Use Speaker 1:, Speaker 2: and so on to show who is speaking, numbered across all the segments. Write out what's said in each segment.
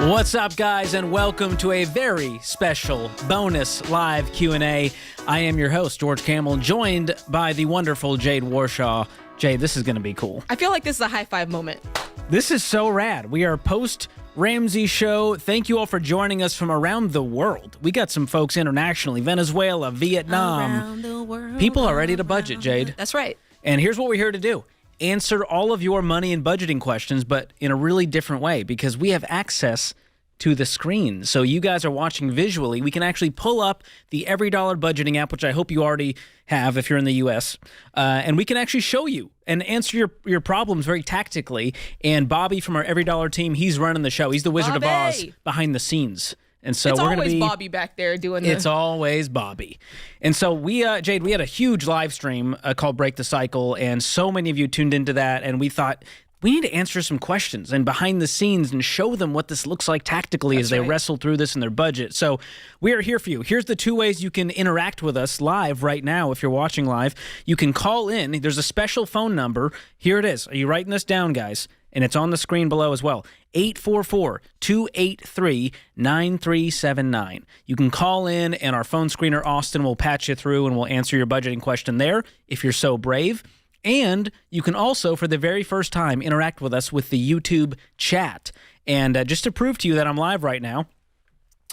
Speaker 1: What's up, guys, and welcome to a very special bonus live Q&A. I am your host, George Campbell, joined by the wonderful Jade Warshaw. Jade, this is going to be cool.
Speaker 2: I feel like this is a high five moment.
Speaker 1: This is so rad. We are post Ramsey show. Thank you all for joining us from around the world. We got some folks internationally, Venezuela, Vietnam.
Speaker 2: Around the world,
Speaker 1: people are ready to budget, Jade.
Speaker 2: That's right.
Speaker 1: And here's what we're here to do. Answer all of your money and budgeting questions, but in a really different way, because we have access to the screen. So you guys are watching visually. We can actually pull up the Every Dollar Budgeting app, which I hope you already have if you're in the U.S., and we can actually show you and answer your problems very tactically. And Bobby from our Every Dollar team, he's running the show. He's the Wizard of Oz behind the scenes. And so
Speaker 2: it's
Speaker 1: we're going to
Speaker 2: always
Speaker 1: be
Speaker 2: Bobby back there doing this.
Speaker 1: It's always Bobby. And so we, Jade, we had a huge live stream called Break the Cycle, and so many of you tuned into that, and we thought we need to answer some questions and behind the scenes and show them what this looks like tactically as they wrestle through this in their budget. So we are here for you. Here's the two ways you can interact with us live right now if you're watching live. You can call in. There's a special phone number. Here it is. Are you writing this down, guys? And it's on the screen below as well. 844-283-9379. You can call in, and our phone screener, Austin, will patch you through, and we'll answer your budgeting question there if you're so brave. And you can also, for the very first time, interact with us with the YouTube chat. And just to prove to you that I'm live right now,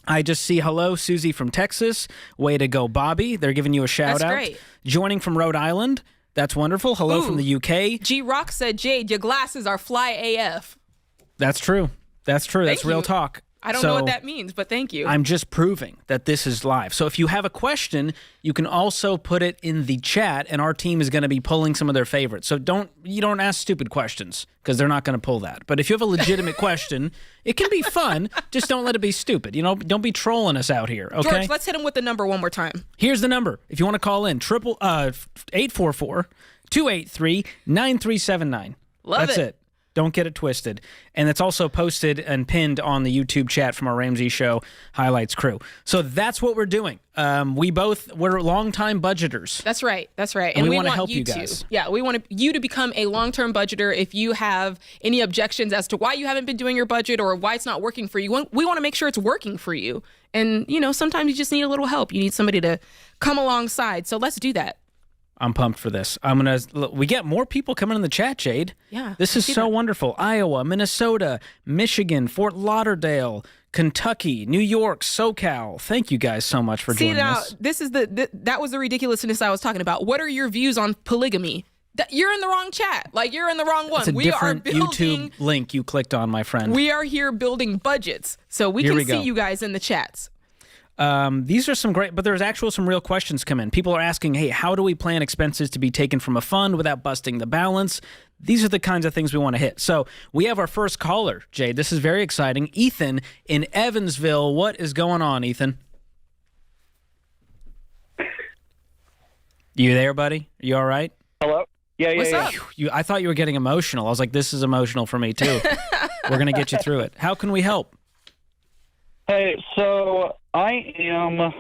Speaker 1: I just see hello, Susie from Texas. Way to go, Bobby. They're giving you a shout out.
Speaker 2: That's great.
Speaker 1: Joining from Rhode Island. That's wonderful. Hello from the UK.
Speaker 2: G-Rock said, Jade, your glasses are fly AF.
Speaker 1: That's true. That's true. That's real talk.
Speaker 2: I don't know what that means, but thank you.
Speaker 1: I'm just proving that this is live. So if you have a question, you can also put it in the chat, and our team is going to be pulling some of their favorites. So you don't ask stupid questions, because they're not going to pull that. But if you have a legitimate question, it can be fun. Just don't let it be stupid. You know, don't be trolling us out here, okay?
Speaker 2: George, let's hit him with the number one more time.
Speaker 1: Here's the number. If you want to call in, 844-283-9379. That's it. Don't get it twisted. And it's also posted and pinned on the YouTube chat from our Ramsey Show Highlights crew. So that's what we're doing. We're longtime budgeters.
Speaker 2: That's right. That's right.
Speaker 1: And we want to help you guys.
Speaker 2: Yeah, we want you to become a long-term budgeter. If you have any objections as to why you haven't been doing your budget or why it's not working for you, we want to make sure it's working for you. And, you know, sometimes you just need a little help. You need somebody to come alongside. So let's do that.
Speaker 1: I'm pumped for this. We get more people coming in the chat, Jade.
Speaker 2: Yeah.
Speaker 1: This is so wonderful. Iowa, Minnesota, Michigan, Fort Lauderdale, Kentucky, New York, SoCal. Thank you guys so much for joining us.
Speaker 2: This is that was the ridiculousness I was talking about. What are your views on polygamy? You're in the wrong chat. Like, you're in the wrong one.
Speaker 1: It's a different YouTube link you clicked on, my friend.
Speaker 2: We are here building budgets, so we can see you guys in the chats.
Speaker 1: These are some great, but there's some real questions come in. People are asking, hey, how do we plan expenses to be taken from a fund without busting the balance? These are the kinds of things we want to hit. So we have our first caller, Jade. This is very exciting. Ethan in Evansville. What is going on, Ethan? You there, buddy? You all right?
Speaker 3: Hello? Yeah.
Speaker 2: What's up?
Speaker 1: I thought you were getting emotional. I was like, this is emotional for me, too. We're going to get you through it. How can we help?
Speaker 3: Hey, so I am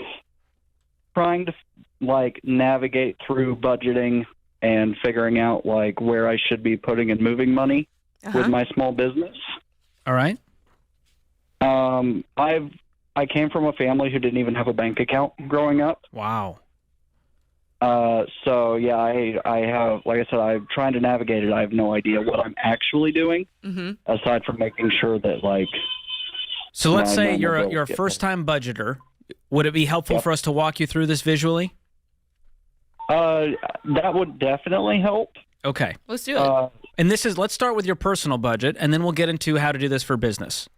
Speaker 3: trying to, navigate through budgeting and figuring out, where I should be putting and moving money with my small business.
Speaker 1: All right.
Speaker 3: I came from a family who didn't even have a bank account growing up.
Speaker 1: Wow.
Speaker 3: So, yeah, I have, like I said, I'm trying to navigate it. I have no idea what I'm actually doing, aside from making sure that,
Speaker 1: So let's say you're a first-time budgeter. Would it be helpful for us to walk you through this visually?
Speaker 3: That would definitely help.
Speaker 1: Okay.
Speaker 2: Let's do it.
Speaker 1: And let's start with your personal budget, and then we'll get into how to do this for business.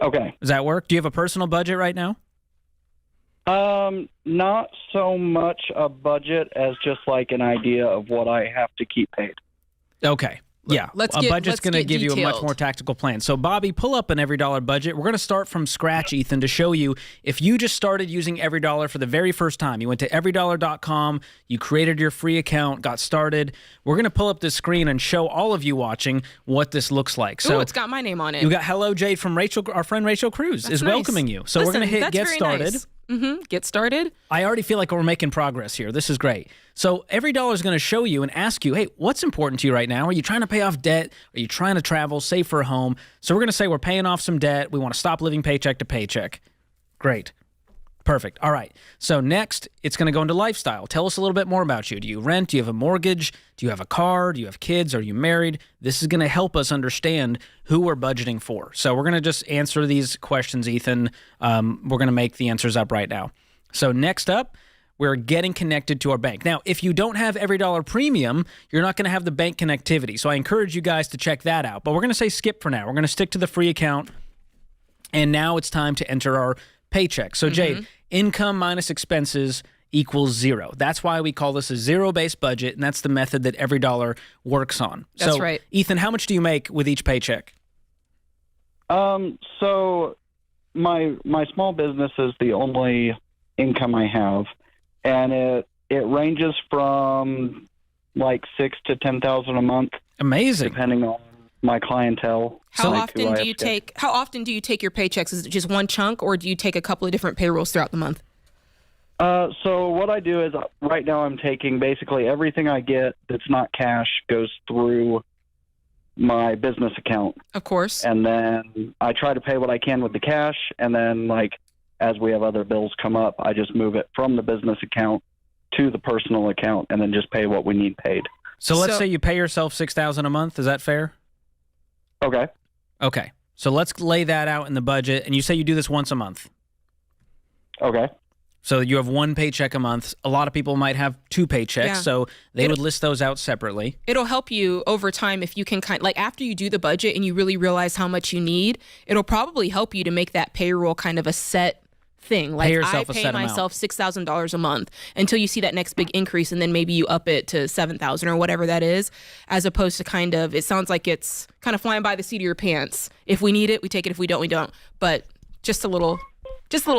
Speaker 3: Okay.
Speaker 1: Does that work? Do you have a personal budget right now?
Speaker 3: Not so much a budget as just an idea of what I have to keep paid.
Speaker 1: Okay. Yeah, a budget's going to give you a much more tactical plan. So, Bobby, pull up an Every Dollar budget. We're going to start from scratch, Ethan, to show you if you just started using Every Dollar for the very first time. You went to everydollar.com, you created your free account, got started. We're going to pull up this screen and show all of you watching what this looks like. So,
Speaker 2: it's got my name on it.
Speaker 1: You got Hello Jade from Rachel. Our friend Rachel Cruz is welcoming you. So we're going to hit Get Started.
Speaker 2: Nice. Get started.
Speaker 1: I already feel like we're making progress here. This is great. So every dollar is going to show you and ask you, hey, what's important to you right now? Are you trying to pay off debt? Are you trying to travel, save for a home? So we're going to say we're paying off some debt. We want to stop living paycheck to paycheck. Great. Perfect. All right. So next, it's going to go into lifestyle. Tell us a little bit more about you. Do you rent? Do you have a mortgage? Do you have a car? Do you have kids? Are you married? This is going to help us understand who we're budgeting for. So we're going to just answer these questions, Ethan. We're going to make the answers up right now. So next up, we're getting connected to our bank. Now, if you don't have Every Dollar Premium, you're not going to have the bank connectivity. So I encourage you guys to check that out. But we're going to say skip for now. We're going to stick to the free account. And now it's time to enter our paycheck. So Jade, income minus expenses equals zero. That's why we call this a zero-based budget, and that's the method that Every Dollar works on.
Speaker 2: That's right.
Speaker 1: Ethan, how much do you make with each paycheck?
Speaker 3: So my small business is the only income I have, and it ranges from like $6,000 to $10,000 a month.
Speaker 1: Amazing.
Speaker 3: Depending on my clientele.
Speaker 2: How often do you take your paychecks? Is it just one chunk, or do you take a couple of different payrolls throughout the month?
Speaker 3: So what I do is right now I'm taking basically everything I get that's not cash goes through my business account.
Speaker 2: Of course.
Speaker 3: And then I try to pay what I can with the cash, and then like as we have other bills come up, I just move it from the business account to the personal account and then just pay what we need paid.
Speaker 1: So let's say you pay yourself $6,000 a month. Is that fair?
Speaker 3: Okay.
Speaker 1: Okay. So let's lay that out in the budget. And you say you do this once a month.
Speaker 3: Okay.
Speaker 1: So you have one paycheck a month. A lot of people might have two paychecks, so they would list those out separately.
Speaker 2: It'll help you over time if you can after you do the budget and you really realize how much you need, it'll probably help you to make that payroll kind of a set thing. Like I pay myself $6,000 a month until you see that next big increase, and then maybe you up it to $7,000 or whatever that is, as opposed to it sounds like it's kind of flying by the seat of your pants. If we need it, we take it. If we don't, we don't. But just a little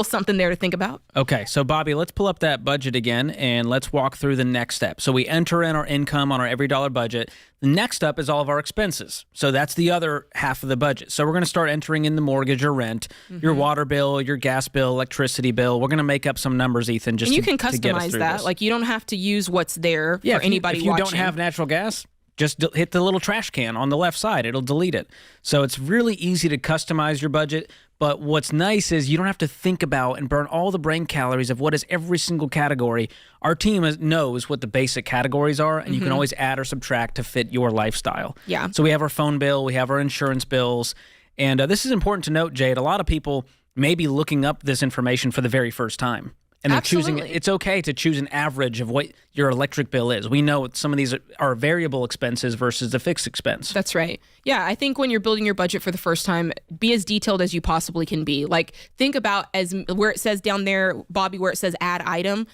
Speaker 2: something there to think about.
Speaker 1: Okay, so Bobby, let's pull up that budget again and let's walk through the next step. So we enter in our income on our Every Dollar budget. The next up is all of our expenses. So that's the other half of the budget. So we're going to start entering in the mortgage or rent, your water bill, your gas bill, electricity bill. We're going to make up some numbers, Ethan,
Speaker 2: and you can customize
Speaker 1: to get us through
Speaker 2: that.
Speaker 1: this.
Speaker 2: Like you don't have to use what's there for anybody
Speaker 1: watching. If you
Speaker 2: watching.
Speaker 1: don't have natural gas, just hit the little trash can on the left side. It'll delete it. So it's really easy to customize your budget. But what's nice is you don't have to think about and burn all the brain calories of what is every single category. Our team knows what the basic categories are, and you can always add or subtract to fit your lifestyle.
Speaker 2: Yeah.
Speaker 1: So we have our phone bill, we have our insurance bills. And this is important to note, Jade. A lot of people may be looking up this information for the very first time. And they're choosing, it's okay to choose an average of what your electric bill is. We know some of these are variable expenses versus the fixed expense.
Speaker 2: That's right. Yeah, I think when you're building your budget for the first time, be as detailed as you possibly can be. Like think about where it says down there, Bobby, where it says add item.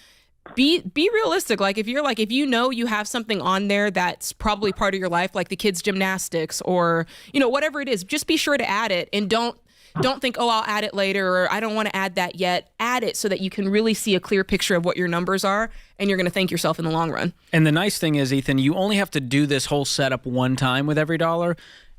Speaker 2: Be realistic. Like if you know you have something on there that's probably part of your life, like the kids' gymnastics or whatever it is, just be sure to add it, and don't think, oh, I'll add it later, or I don't want to add that yet. Add it so that you can really see a clear picture of what your numbers are, and you're going to thank yourself in the long run.
Speaker 1: And the nice thing is, Ethan, you only have to do this whole setup one time with Every Dollar.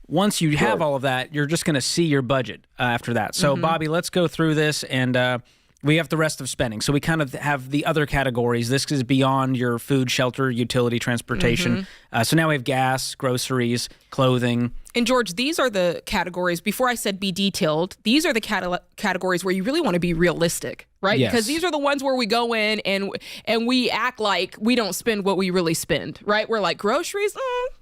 Speaker 1: Once you have all of that, you're just going to see your budget after that. So, Bobby, let's go through this, and we have the rest of spending. So we kind of have the other categories. This is beyond your food, shelter, utility, transportation. So now we have gas, groceries, clothing.
Speaker 2: And George, these are the categories, before I said be detailed, these are the categories where you really want to be realistic, right?
Speaker 1: Yes.
Speaker 2: Because these are the ones where we go in and we act like we don't spend what we really spend, right? We're like, groceries,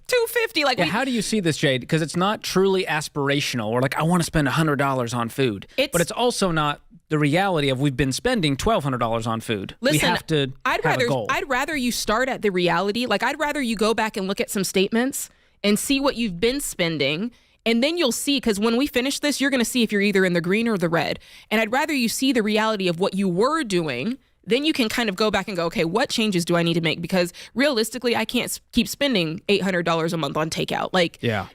Speaker 2: $250.
Speaker 1: How do you see this, Jade? Because it's not truly aspirational. We're like, I want to spend $100 on food. But it's also not the reality of we've been spending $1,200 on food.
Speaker 2: Listen,
Speaker 1: we have to have a goal.
Speaker 2: I'd rather you start at the reality. Like, I'd rather you go back and look at some statements and see what you've been spending. And then you'll see, because when we finish this, you're going to see if you're either in the green or the red. And I'd rather you see the reality of what you were doing. Then you can kind of go back and go, okay, what changes do I need to make? Because realistically, I can't keep spending $800 a month on takeout.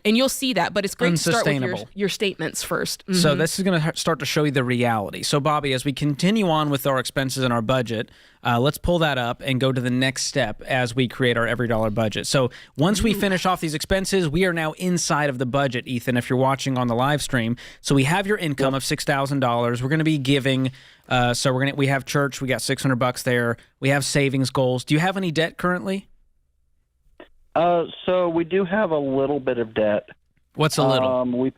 Speaker 2: And you'll see that, but it's great to start with your statements first.
Speaker 1: So this is going to start to show you the reality. So Bobby, as we continue on with our expenses and our budget, Let's pull that up and go to the next step as we create our every dollar budget. So once we finish off these expenses, we are now inside of the budget, Ethan, if you're watching on the live stream. So we have your income of $6,000. We're going to be giving. We have church. We got $600 there. We have savings goals. Do you have any debt currently?
Speaker 3: So we do have a little bit of debt.
Speaker 1: What's a little?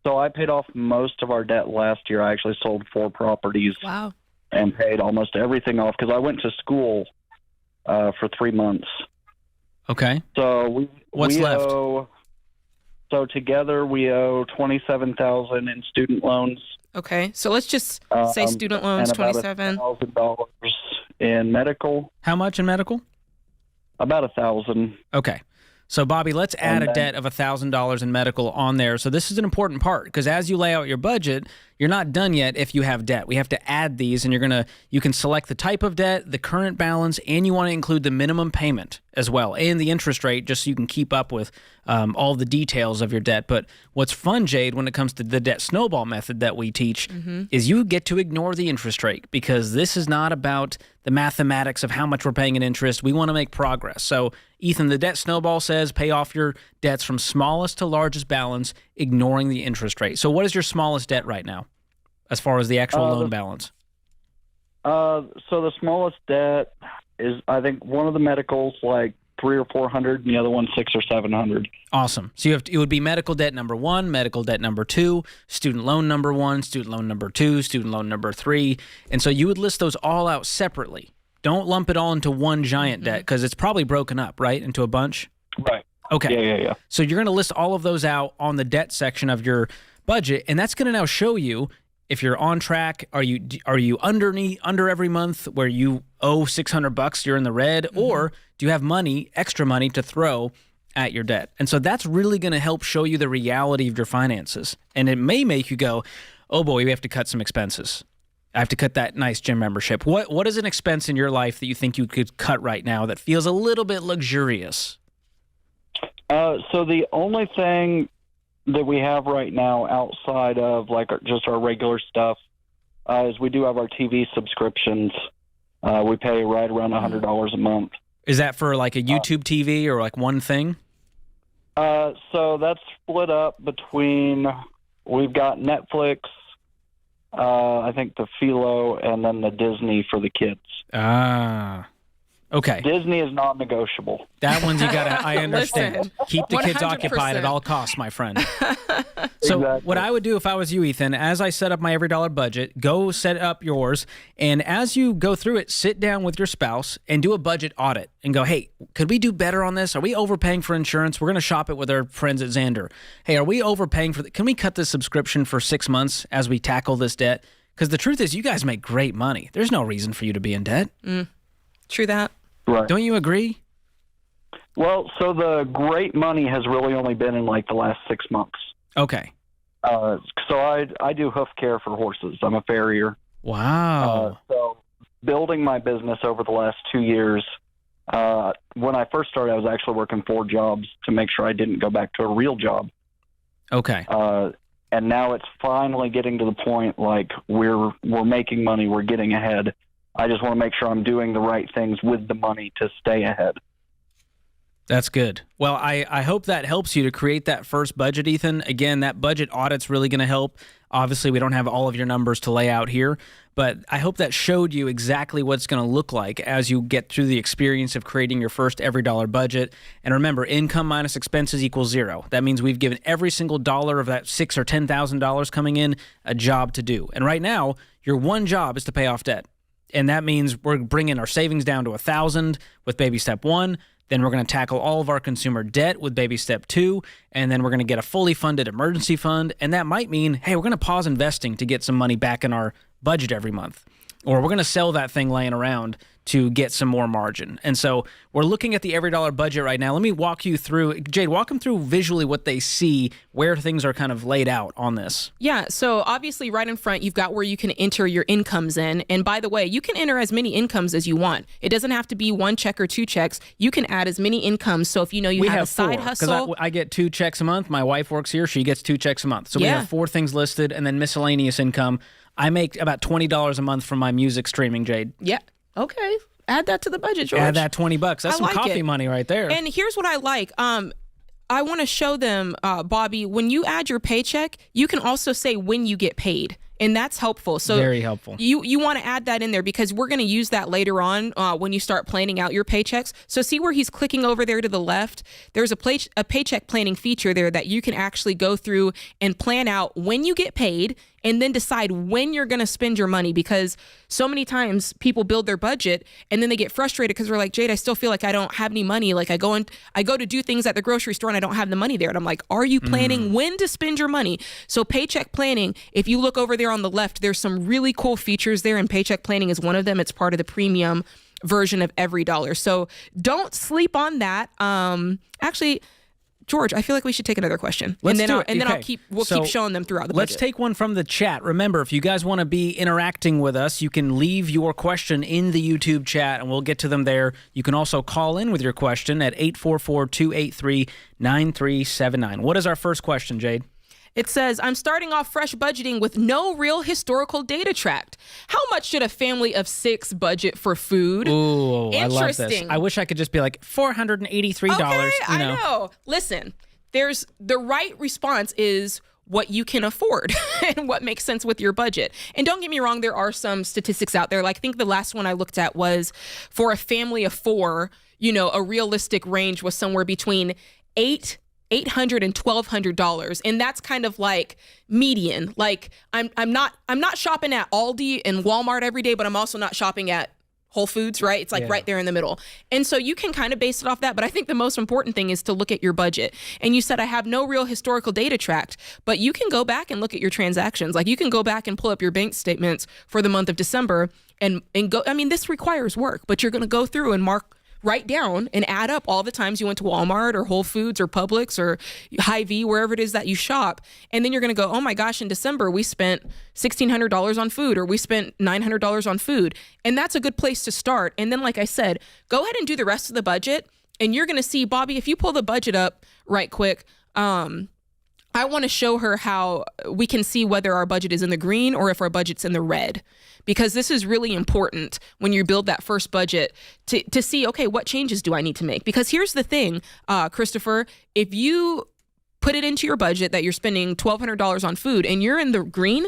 Speaker 3: So I paid off most of our debt last year. I actually sold 4 properties.
Speaker 2: Wow.
Speaker 3: And paid almost everything off because I went to school for 3 months.
Speaker 1: Okay.
Speaker 3: So
Speaker 1: What's left?
Speaker 3: So together we owe $27,000 in student loans.
Speaker 2: Okay, so let's just say student loans,
Speaker 3: and about
Speaker 2: $27,000.
Speaker 3: $1,000 in medical.
Speaker 1: How much in medical?
Speaker 3: About $1,000.
Speaker 1: Okay. So, Bobby, let's add a debt of $1,000 in medical on there. So this is an important part because as you lay out your budget, you're not done yet if you have debt. We have to add these, and you can select the type of debt, the current balance, and you want to include the minimum payment as well, and the interest rate, just so you can keep up with all the details of your debt. But what's fun, Jade, when it comes to the debt snowball method that we teach, is you get to ignore the interest rate because this is not about the mathematics of how much we're paying in interest. We want to make progress. So, Ethan, the debt snowball says pay off your debts from smallest to largest balance, ignoring the interest rate. So what is your smallest debt right now as far as the actual loan balance?
Speaker 3: So the smallest debt is, I think, one of the medicals like $300 or $400, and the other one $600 or $700.
Speaker 1: Awesome. So it would be medical debt number 1, medical debt number 2, student loan number 1, student loan number 2, student loan number 3, and so you would list those all out separately. Don't lump it all into one giant debt because it's probably broken up, right, into a bunch?
Speaker 3: Right.
Speaker 1: Okay.
Speaker 3: Yeah.
Speaker 1: So you're going to list all of those out on the debt section of your budget, and that's going to now show you if you're on track. Are you under every month where you owe $600, you're in the red, or do you have extra money to throw at your debt? And so that's really going to help show you the reality of your finances, and it may make you go, "Oh boy, we have to cut some expenses. I have to cut that nice gym membership." What is an expense in your life that you think you could cut right now that feels a little bit luxurious?
Speaker 3: So the only thing that we have right now outside of just our regular stuff is we do have our TV subscriptions. We pay right around $100 a month.
Speaker 1: Is that for like a YouTube TV or like one thing?
Speaker 3: So that's split up between, we've got Netflix, I think the Philo, and then the Disney for the kids.
Speaker 1: Okay.
Speaker 3: Disney is not negotiable.
Speaker 1: That one's you gotta, I understand.
Speaker 2: Listen,
Speaker 1: Keep the kids
Speaker 2: 100%.
Speaker 1: occupied at all costs, my friend. So
Speaker 3: Exactly.
Speaker 1: what I would do if I was you, Ethan, as I set up my every dollar budget, go set up yours, and as you go through it, sit down with your spouse and do a budget audit and go, hey, could we do better on this? Are we overpaying for insurance? We're going to shop it with our friends at Xander. Hey, are we overpaying for can we cut this subscription for 6 months as we tackle this debt? Because the truth is you guys make great money. There's no reason for you to be in debt.
Speaker 2: True that.
Speaker 3: Right.
Speaker 1: Don't you agree?
Speaker 3: Well, so the great money has really only been in the last 6 months.
Speaker 1: Okay.
Speaker 3: So I do hoof care for horses. I'm a farrier.
Speaker 1: Wow.
Speaker 3: So building my business over the last 2 years, when I first started, I was actually working 4 jobs to make sure I didn't go back to a real job.
Speaker 1: Okay.
Speaker 3: And now it's finally getting to the point we're making money, we're getting ahead. I just want to make sure I'm doing the right things with the money to stay ahead.
Speaker 1: That's good. Well, I hope that helps you to create that first budget, Ethan. Again, that budget audit's really going to help. Obviously, we don't have all of your numbers to lay out here, but I hope that showed you exactly what it's going to look like as you get through the experience of creating your first every dollar budget. And remember, income minus expenses equals 0. That means we've given every single dollar of that $6,000 or $10,000 coming in a job to do. And right now, your one job is to pay off debt. And that means we're bringing our savings down to 1,000 with baby step 1. Then we're going to tackle all of our consumer debt with baby step 2. And then we're going to get a fully funded emergency fund. And that might mean, hey, we're going to pause investing to get some money back in our budget every month. Or we're going to sell that thing laying around to get some more margin. And so we're looking at the every dollar budget right now. Let me walk you through. Jade, walk them through visually what they see, where things are kind of laid out on this.
Speaker 2: Yeah, so obviously right in front, you've got where you can enter your incomes in. And by the way, you can enter as many incomes as you want. It doesn't have to be 1 check or 2 checks. You can add as many incomes. So if you know you have a side
Speaker 1: 4,
Speaker 2: hustle.
Speaker 1: Because I get 2 checks a month. My wife works here. She gets 2 checks a month. So we
Speaker 2: Yeah.
Speaker 1: have 4 things listed and then miscellaneous income. I make about $20 a month from my music streaming, Jade.
Speaker 2: Yeah. Okay. Add that to the budget, George.
Speaker 1: Add that $20. That's
Speaker 2: I
Speaker 1: some
Speaker 2: like
Speaker 1: coffee
Speaker 2: it.
Speaker 1: money right there.
Speaker 2: And here's what I like. I want to show them, Bobby, when you add your paycheck, you can also say when you get paid. And that's helpful. So
Speaker 1: very helpful.
Speaker 2: You want to add that in there because we're going to use that later on when you start planning out your paychecks. So see where he's clicking over there to the left? There's a paycheck planning feature there that you can actually go through and plan out when you get paid and then decide when you're going to spend your money, because so many times people build their budget and then they get frustrated because they're like, Jade, I still feel like I don't have any money. Like I go to do things at the grocery store and I don't have the money there. And I'm like, are you planning when to spend your money? So paycheck planning, if you look over there on the left, there's some really cool features there, and paycheck planning is one of them. It's part of the premium version of Every Dollar. So don't sleep on that. Actually, George, I feel like we should take another question.
Speaker 1: Let's
Speaker 2: and then
Speaker 1: do
Speaker 2: I'll,
Speaker 1: it.
Speaker 2: and then
Speaker 1: Okay.
Speaker 2: we'll
Speaker 1: So
Speaker 2: keep showing them throughout the
Speaker 1: let's
Speaker 2: budget.
Speaker 1: take one from the chat. Remember, if you guys want to be interacting with us, you can leave your question in the YouTube chat and we'll get to them there. You can also call in with your question at 844-283-9379. What is our first question, Jade?
Speaker 2: It says, I'm starting off fresh budgeting with no real historical data tracked. How much should a family of 6 budget for food?
Speaker 1: Ooh, I love this.
Speaker 2: Interesting.
Speaker 1: I wish I could just be like $483.
Speaker 2: Okay,
Speaker 1: you know.
Speaker 2: I know. Listen, there's the right response is what you can afford and what makes sense with your budget. And don't get me wrong, there are some statistics out there. Like I think the last one I looked at was for a family of 4, a realistic range was somewhere between $800 and $1,200, and that's kind of like median. Like I'm not shopping at Aldi and Walmart every day, but I'm also not shopping at Whole Foods, right? It's like right there in the middle. And so you can kind of base it off that. But I think the most important thing is to look at your budget. And you said, I have no real historical data tracked, but you can go back and look at your transactions. Like you can go back and pull up your bank statements for the month of December and go. I mean, this requires work, but you're going to go through and write down and add up all the times you went to Walmart or Whole Foods or Publix or Hy-Vee, wherever it is that you shop. And then you're going to go, oh my gosh, in December, we spent $1,600 on food, or we spent $900 on food. And that's a good place to start. And then, like I said, go ahead and do the rest of the budget. And you're going to see, Bobby, if you pull the budget up right quick, I want to show her how we can see whether our budget is in the green or if our budget's in the red, because this is really important when you build that first budget to see, okay, what changes do I need to make? Because here's the thing, Christopher, if you put it into your budget that you're spending $1,200 on food and you're in the green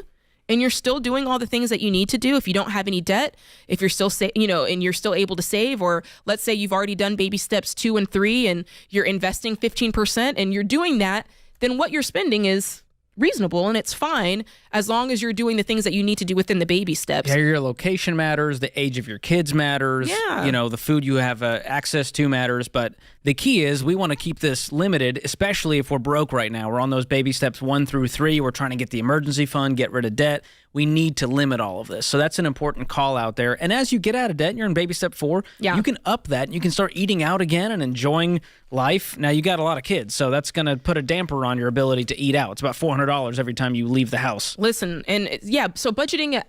Speaker 2: and you're still doing all the things that you need to do, if you don't have any debt, if you're still and you're still able to save, or let's say you've already done baby steps 2 and 3 and you're investing 15% and you're doing that, then what you're spending is reasonable and it's fine as long as you're doing the things that you need to do within the baby steps.
Speaker 1: Yeah, your location matters, the age of your kids matters, the food you have access to matters, but the key is we want to keep this limited, especially if we're broke right now. We're on those baby steps 1 through 3. We're trying to get the emergency fund, get rid of debt. We need to limit all of this. So that's an important call out there. And as you get out of debt and you're in baby step 4, you can up that. You can start eating out again and enjoying life. Now, you got a lot of kids, so that's going to put a damper on your ability to eat out. It's about $400 every time you leave the house.
Speaker 2: Listen, and so budgeting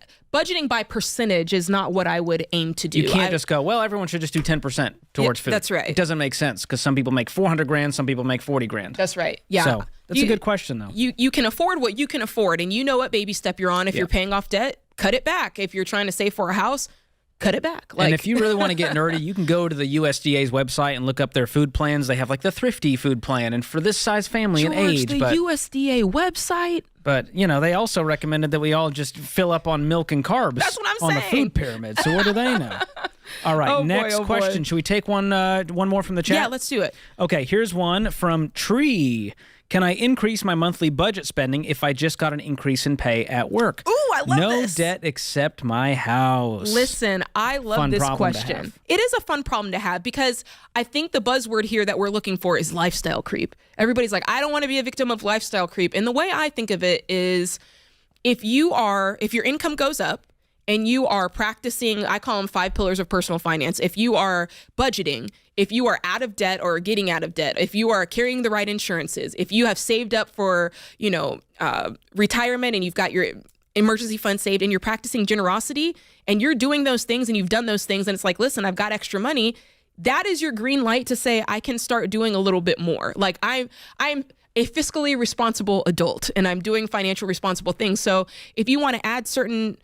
Speaker 2: by percentage is not what I would aim to do.
Speaker 1: You can't just go, well, everyone should just do 10% towards food.
Speaker 2: That's right.
Speaker 1: It doesn't make sense because some people make $400,000, some people make $40,000.
Speaker 2: That's right. Yeah.
Speaker 1: So that's a good question, though.
Speaker 2: You can afford what you can afford, and you know what baby step you're on. If you're paying off debt, cut it back. If you're trying to save for a house, cut it back.
Speaker 1: And if you really want to get nerdy, you can go to the USDA's website and look up their food plans. They have like the thrifty food plan, and for this size family and age.
Speaker 2: The USDA website.
Speaker 1: But, they also recommended that we all just fill up on milk and carbs.
Speaker 2: That's what I'm
Speaker 1: on
Speaker 2: saying.
Speaker 1: The food pyramid. So what do they know? All right, next question. Should we take one more from the chat?
Speaker 2: Yeah, let's do it.
Speaker 1: Okay, here's one from Tree. Can I increase my monthly budget spending if I just got an increase in pay at work?
Speaker 2: Ooh, I love this.
Speaker 1: No debt except my house.
Speaker 2: Listen, I love this question. It is a fun problem to have because I think the buzzword here that we're looking for is lifestyle creep. Everybody's like, I don't want to be a victim of lifestyle creep. And the way I think of it is if your income goes up, and you are practicing, I call them 5 pillars of personal finance. If you are budgeting, if you are out of debt or getting out of debt, if you are carrying the right insurances, if you have saved up for, retirement and you've got your emergency fund saved and you're practicing generosity and you're doing those things and you've done those things and it's like, listen, I've got extra money. That is your green light to say, I can start doing a little bit more. Like I'm a fiscally responsible adult and I'm doing financial responsible things. So if you want to add certain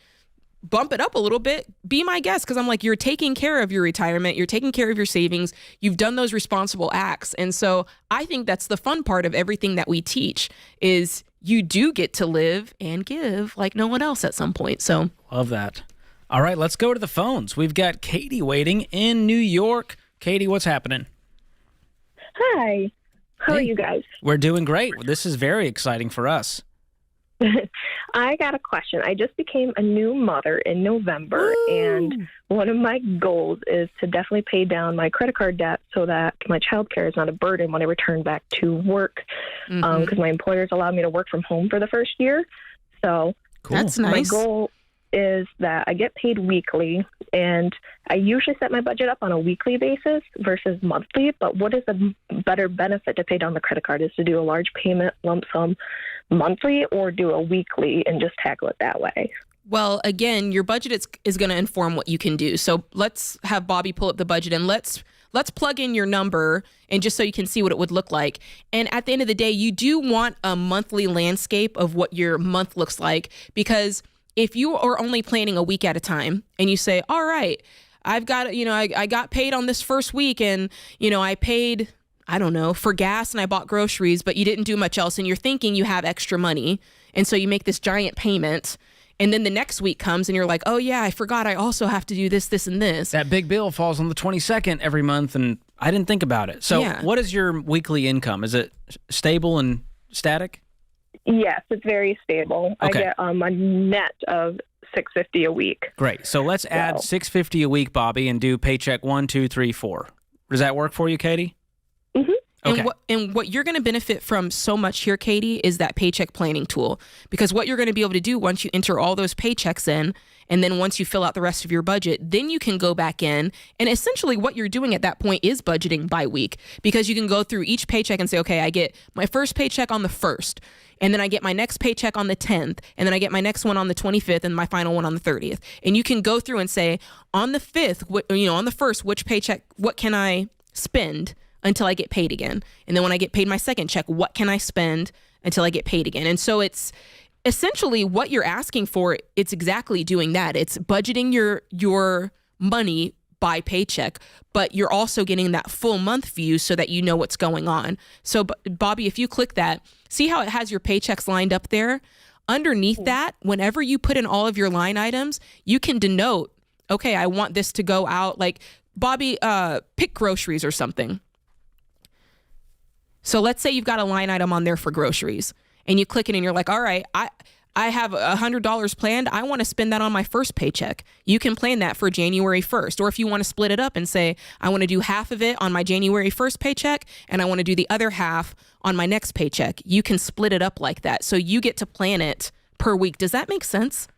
Speaker 2: bump it up a little bit, be my guest. Because I'm like, you're taking care of your retirement. You're taking care of your savings. You've done those responsible acts. And so I think that's the fun part of everything that we teach is you do get to live and give like no one else at some point. So
Speaker 1: love that. All right, let's go to the phones. We've got Katie waiting in New York. Katie, what's happening?
Speaker 4: Hi. How are you guys?
Speaker 1: We're doing great. This is very exciting for us.
Speaker 4: I got a question. I just became a new mother in November, and one of my goals is to definitely pay down my credit card debt so that my child care is not a burden when I return back to work, because my employers allowed me to work from home for the first year. So
Speaker 1: Cool.
Speaker 2: that's nice.
Speaker 4: my goal is that I get paid weekly, and I usually set my budget up on a weekly basis versus monthly. But what is a better benefit to pay down the credit card? Is to do a large payment lump sum monthly or do a weekly and just tackle it that way?
Speaker 2: Well, again, your budget is going to inform what you can do. So let's have Bobby pull up the budget and let's plug in your number and just so you can see what it would look like. And at the end of the day, you do want a monthly landscape of what your month looks like, because if you are only planning a week at a time and you say, all right, I've got, I got paid on this first week and, I paid, I don't know, for gas and I bought groceries, but you didn't do much else. And you're thinking you have extra money. And so you make this giant payment. And then the next week comes and you're like, oh yeah, I forgot I also have to do this, this, and this.
Speaker 1: That big bill falls on the 22nd every month, and I didn't think about it. So
Speaker 2: Yeah.
Speaker 1: what is your weekly income? Is it stable and static?
Speaker 4: Yes, it's very stable.
Speaker 1: Okay.
Speaker 4: I get a net of $650 a week.
Speaker 1: Great. So let's add $650 a week, Bobby, and do paycheck 1, 2, 3, 4. Does that work for you, Katie?
Speaker 4: Mm-hmm.
Speaker 1: Okay.
Speaker 2: And what you're going to benefit from so much here, Katie, is that paycheck planning tool. Because what you're going to be able to do once you enter all those paychecks in, and then once you fill out the rest of your budget, then you can go back in. And essentially what you're doing at that point is budgeting by week, because you can go through each paycheck and say, okay, I get my first paycheck on the 1st, and then I get my next paycheck on the 10th, and then I get my next one on the 25th, and my final one on the 30th. And you can go through and say, on the 5th, on the 1st, which paycheck, what can I spend until I get paid again? And then when I get paid my second check, what can I spend until I get paid again? And so it's essentially what you're asking for. It's exactly doing that. It's budgeting your money by paycheck, but you're also getting that full month view so that you know what's going on. So Bobby, if you click that, see how it has your paychecks lined up there? Underneath that, whenever you put in all of your line items, you can denote, okay, I want this to go out. Like, Bobby, pick groceries or something. So let's say you've got a line item on there for groceries, and you click it and you're like, all right, I have $100 planned. I want to spend that on my first paycheck. You can plan that for January 1st. Or if you want to split it up and say, I want to do half of it on my January 1st paycheck, and I want to do the other half on my next paycheck, you can split it up like that. So you get to plan it per week. Does that make sense?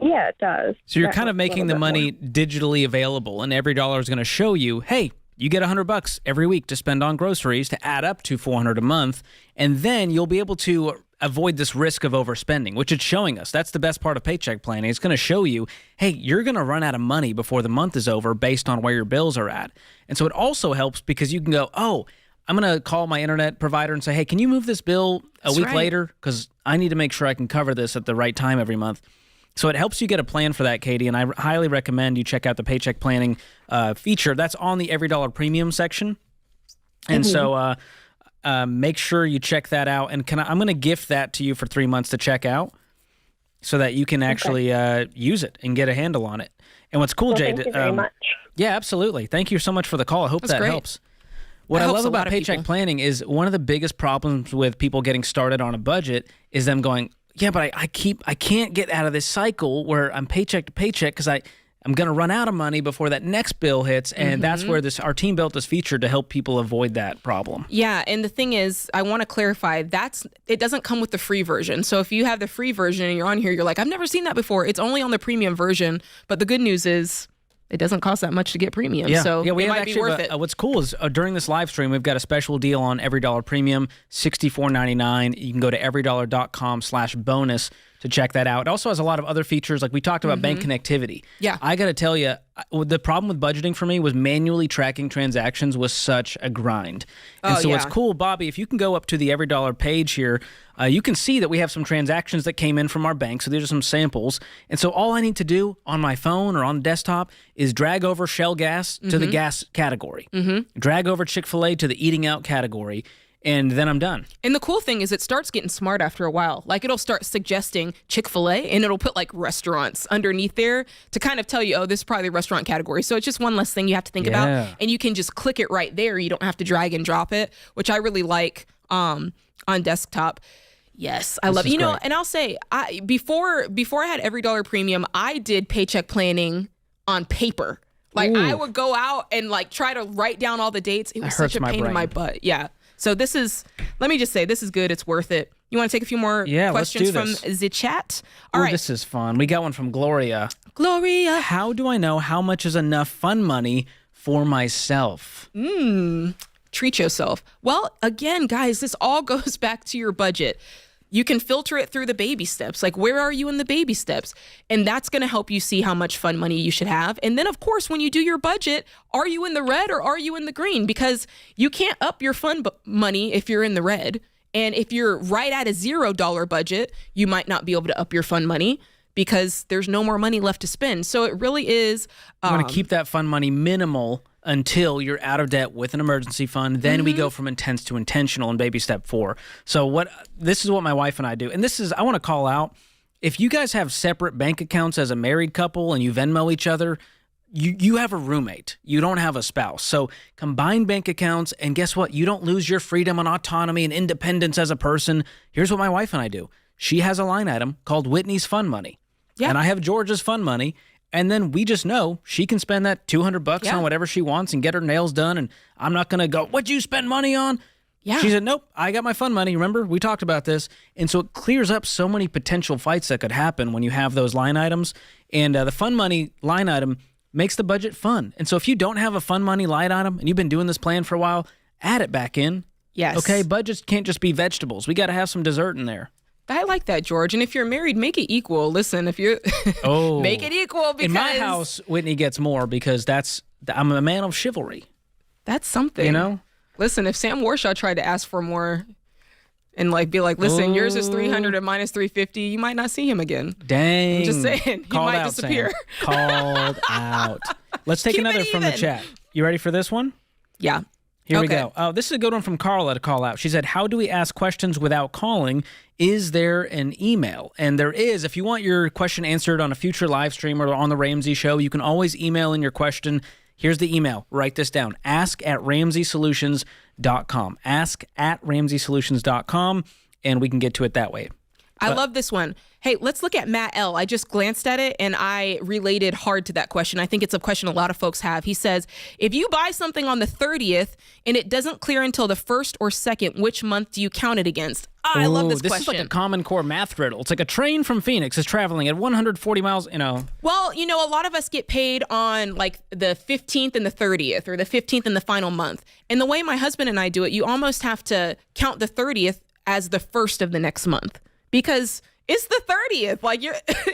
Speaker 4: Yeah, it does.
Speaker 1: So you're
Speaker 4: That
Speaker 1: kind of
Speaker 4: helps a
Speaker 1: making
Speaker 4: little
Speaker 1: the
Speaker 4: bit
Speaker 1: money digitally available, and every dollar is going to show you, hey, you get $100 every week to spend on groceries to add up to $400 a month, and then you'll be able to avoid this risk of overspending, which it's showing us. That's the best part of paycheck planning. It's going to show you, hey, you're going to run out of money before the month is over based on where your bills are at. And so it also helps because you can go, oh, I'm going to call my internet provider and say, hey, can you move this bill a week later? Because I need to make sure I can cover this at the right time every month. So it helps you get a plan for that, Katie, and I highly recommend you check out the paycheck planning feature. That's on the Every Dollar Premium section. And so make sure you check that out. And I'm going to gift that to you for 3 months to check out so that you can actually use it and get a handle on it. And what's cool, Jade...
Speaker 4: Thank you very much.
Speaker 1: Yeah, absolutely. Thank you so much for the call. I hope that
Speaker 2: great.
Speaker 1: helps. What
Speaker 2: That
Speaker 1: I
Speaker 2: helps
Speaker 1: love
Speaker 2: a lot
Speaker 1: about
Speaker 2: of
Speaker 1: paycheck
Speaker 2: people.
Speaker 1: planning is one of the biggest problems with people getting started on a budget is them going, yeah, but I can't get out of this cycle where I'm paycheck to paycheck because I'm going to run out of money before that next bill hits. And that's where our team built this feature to help people avoid that problem.
Speaker 2: Yeah, and the thing is, I want to clarify, it doesn't come with the free version. So if you have the free version and you're on here, you're like, I've never seen that before. It's only on the premium version. But the good news is it doesn't cost that much to get premium. So
Speaker 1: we
Speaker 2: it
Speaker 1: have
Speaker 2: might be worth it.
Speaker 1: What's cool is during this live stream, we've got a special deal on Every Dollar Premium, $64.99. You can go to everydollar.com/bonus to check that out. It also has a lot of other features, like we talked about bank connectivity.
Speaker 2: Yeah.
Speaker 1: I got to tell you, the problem with budgeting for me was manually tracking transactions was such a grind. And so what's cool, Bobby, if you can go up to the Every Dollar page here, you can see that we have some transactions that came in from our bank. So these are some samples. And so all I need to do on my phone or on the desktop is drag over Shell Gas to the gas category, drag over Chick-fil-A to the eating out category, and then I'm done.
Speaker 2: And the cool thing is it starts getting smart after a while. Like it'll start suggesting Chick-fil-A and it'll put like restaurants underneath there to kind of tell you, oh, this is probably the restaurant category. So it's just one less thing you have to think about. And you can just click it right there. You don't have to drag and drop it, which I really like on desktop. Yes, I love it. You know, and I'll say, before I had Every Dollar Premium, I did Paycheck Planning on paper. Like I would go out and like try to write down all the dates. It was such a pain in my butt. Yeah. So this is, let me just say, this is good. It's worth it. You want to take a few more questions from the chat? All right.
Speaker 1: This is fun. We got one from Gloria.
Speaker 2: Gloria.
Speaker 1: How do I know how much is enough fun money for myself?
Speaker 2: Treat yourself. Well, again, guys, this all goes back to your budget. You can filter it through the baby steps. Like, where are you in the baby steps? And that's going to help you see how much fun money you should have. And then, of course, when you do your budget, are you in the red or are you in the green? Because you can't up your fun money if you're in the red. And if you're right at a $0 budget, you might not be able to up your fun money because there's no more money left to spend. So it really is.
Speaker 1: You want to keep that fun money minimal until you're out of debt with an emergency fund. Then we go from intense to intentional in baby step 4. So this is what my wife and I do. And I want to call out, if you guys have separate bank accounts as a married couple and you Venmo each other, you have a roommate. You don't have a spouse. So combine bank accounts, and guess what? You don't lose your freedom and autonomy and independence as a person. Here's what my wife and I do. She has a line item called Whitney's Fun Money. Yeah. And I have George's Fun Money. And then we just know she can spend that $200 on whatever she wants and get her nails done. And I'm not going to go, what'd you spend money on? Yeah. She said, nope, I got my fun money. Remember, we talked about this. And so it clears up so many potential fights that could happen when you have those line items. And the fun money line item makes the budget fun. And so if you don't have a fun money line item and you've been doing this plan for a while, add it back in.
Speaker 2: Yes.
Speaker 1: Okay, budgets can't just be vegetables. We got to have some dessert in there.
Speaker 2: I like that, George. And if you're married, make it equal. Listen, if you're make it equal, because
Speaker 1: in my house, Whitney gets more because I'm a man of chivalry.
Speaker 2: That's something.
Speaker 1: You know?
Speaker 2: Listen, if Sam Warshaw tried to ask for more and like be like, listen, yours is 300 and mine is 350, you might not see him again.
Speaker 1: Dang.
Speaker 2: I'm just saying, he might disappear.
Speaker 1: Sam. Called out. Let's take another from the chat. You ready for this one?
Speaker 2: Yeah.
Speaker 1: Here we go. Oh, this is a good one from Carla to call out. She said, how do we ask questions without calling? Is there an email? And there is. If you want your question answered on a future live stream or on the Ramsey show, you can always email in your question. Here's the email. Write this down. ask@ramseysolutions.com. ask@ramseysolutions.com, and we can get to it that way.
Speaker 2: I love this one. Hey, let's look at Matt L. I just glanced at it and I related hard to that question. I think it's a question a lot of folks have. He says, if you buy something on the 30th and it doesn't clear until the 1st or 2nd, which month do you count it against? I love this question.
Speaker 1: This is like a Common Core math riddle. It's like a train from Phoenix is traveling at 140 miles,
Speaker 2: Well, a lot of us get paid on like the 15th and the 30th or the 15th and the final month. And the way my husband and I do it, you almost have to count the 30th as the 1st of the next month. Because it's the 30th. Like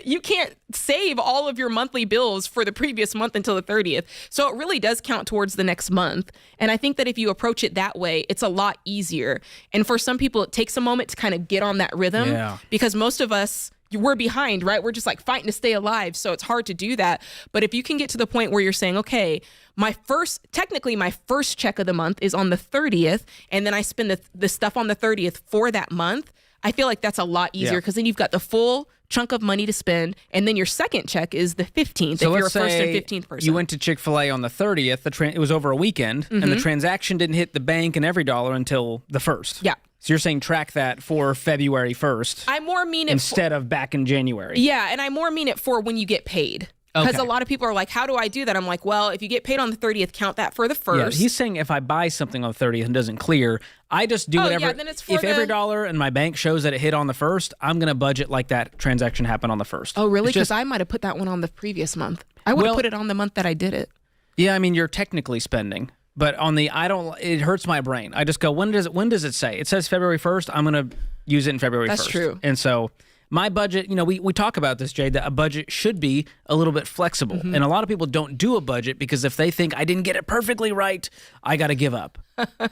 Speaker 2: you can't save all of your monthly bills for the previous month until the 30th. So it really does count towards the next month. And I think that if you approach it that way, it's a lot easier. And for some people, it takes a moment to kind of get on that rhythm because most of us, we're behind, right? We're just like fighting to stay alive. So it's hard to do that. But if you can get to the point where you're saying, okay, my first check of the month is on the 30th, and then I spend the stuff on the 30th for that month, I feel like that's a lot easier because then you've got the full chunk of money to spend, and then your second check is the 15th
Speaker 1: so
Speaker 2: if you're a first and 15th person.
Speaker 1: You went to Chick-fil-A on the 30th. It was over a weekend, and the transaction didn't hit the bank and Every Dollar until the 1st.
Speaker 2: Yeah.
Speaker 1: So you're saying track that for February 1st.
Speaker 2: I more mean it
Speaker 1: instead of back in January.
Speaker 2: Yeah, and I more mean it for when you get paid. Because a lot of people are like, how do I do that? I'm like, well, if you get paid on the 30th, count that for the 1st.
Speaker 1: Yeah, he's saying if I buy something on the 30th and doesn't clear, I just do whatever.
Speaker 2: Yeah, then it's for
Speaker 1: Every Dollar and my bank shows that it hit on the 1st, I'm going to budget like that transaction happened on the 1st.
Speaker 2: Oh, really? Because I might have put that one on the previous month. I would have put it on the month that I did it.
Speaker 1: Yeah, I mean, you're technically spending. But on it hurts my brain. I just go, when does it say? It says February 1st. I'm going to use it in February 1st.
Speaker 2: That's true.
Speaker 1: And so My budget, we talk about this, Jade, that a budget should be a little bit flexible. And a lot of people don't do a budget because if they think I didn't get it perfectly right, I got to give up.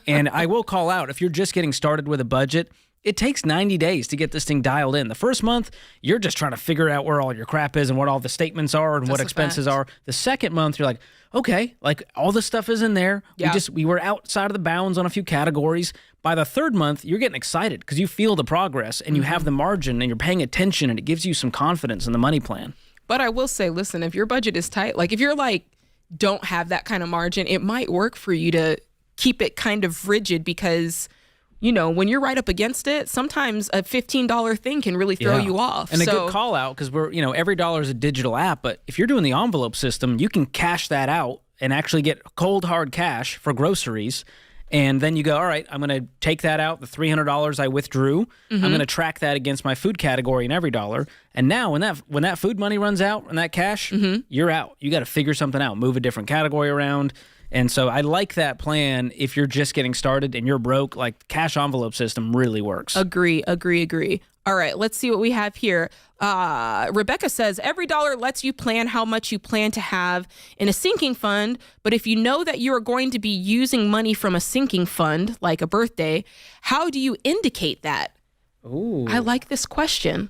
Speaker 1: And I will call out, if you're just getting started with a budget, it takes 90 days to get this thing dialed in. The first month, you're just trying to figure out where all your crap is and what all the statements are and what expenses are. The second month, you're like, okay, like all this stuff is in there.
Speaker 2: Yeah.
Speaker 1: We were outside of the bounds on a few categories. By the third month, you're getting excited because you feel the progress and you have the margin and you're paying attention and it gives you some confidence in the money plan.
Speaker 2: But I will say, listen, if your budget is tight, like if you're like, don't have that kind of margin, it might work for you to keep it kind of rigid because, when you're right up against it, sometimes a $15 thing can really throw you off.
Speaker 1: And a good call out because every dollar is a digital app, but if you're doing the envelope system, you can cash that out and actually get cold hard cash for groceries. And then you go, all right, I'm going to take that out, the $300 I withdrew. I'm going to track that against my food category in every dollar. And now when that food money runs out and that cash, you're out. You got to figure something out, move a different category around. And so I like that plan if you're just getting started and you're broke. Like the cash envelope system really works.
Speaker 2: Agree. All right, let's see what we have here. Rebecca says, every dollar lets you plan how much you plan to have in a sinking fund. But if you know that you are going to be using money from a sinking fund, like a birthday, how do you indicate that?
Speaker 1: Ooh.
Speaker 2: I like this question.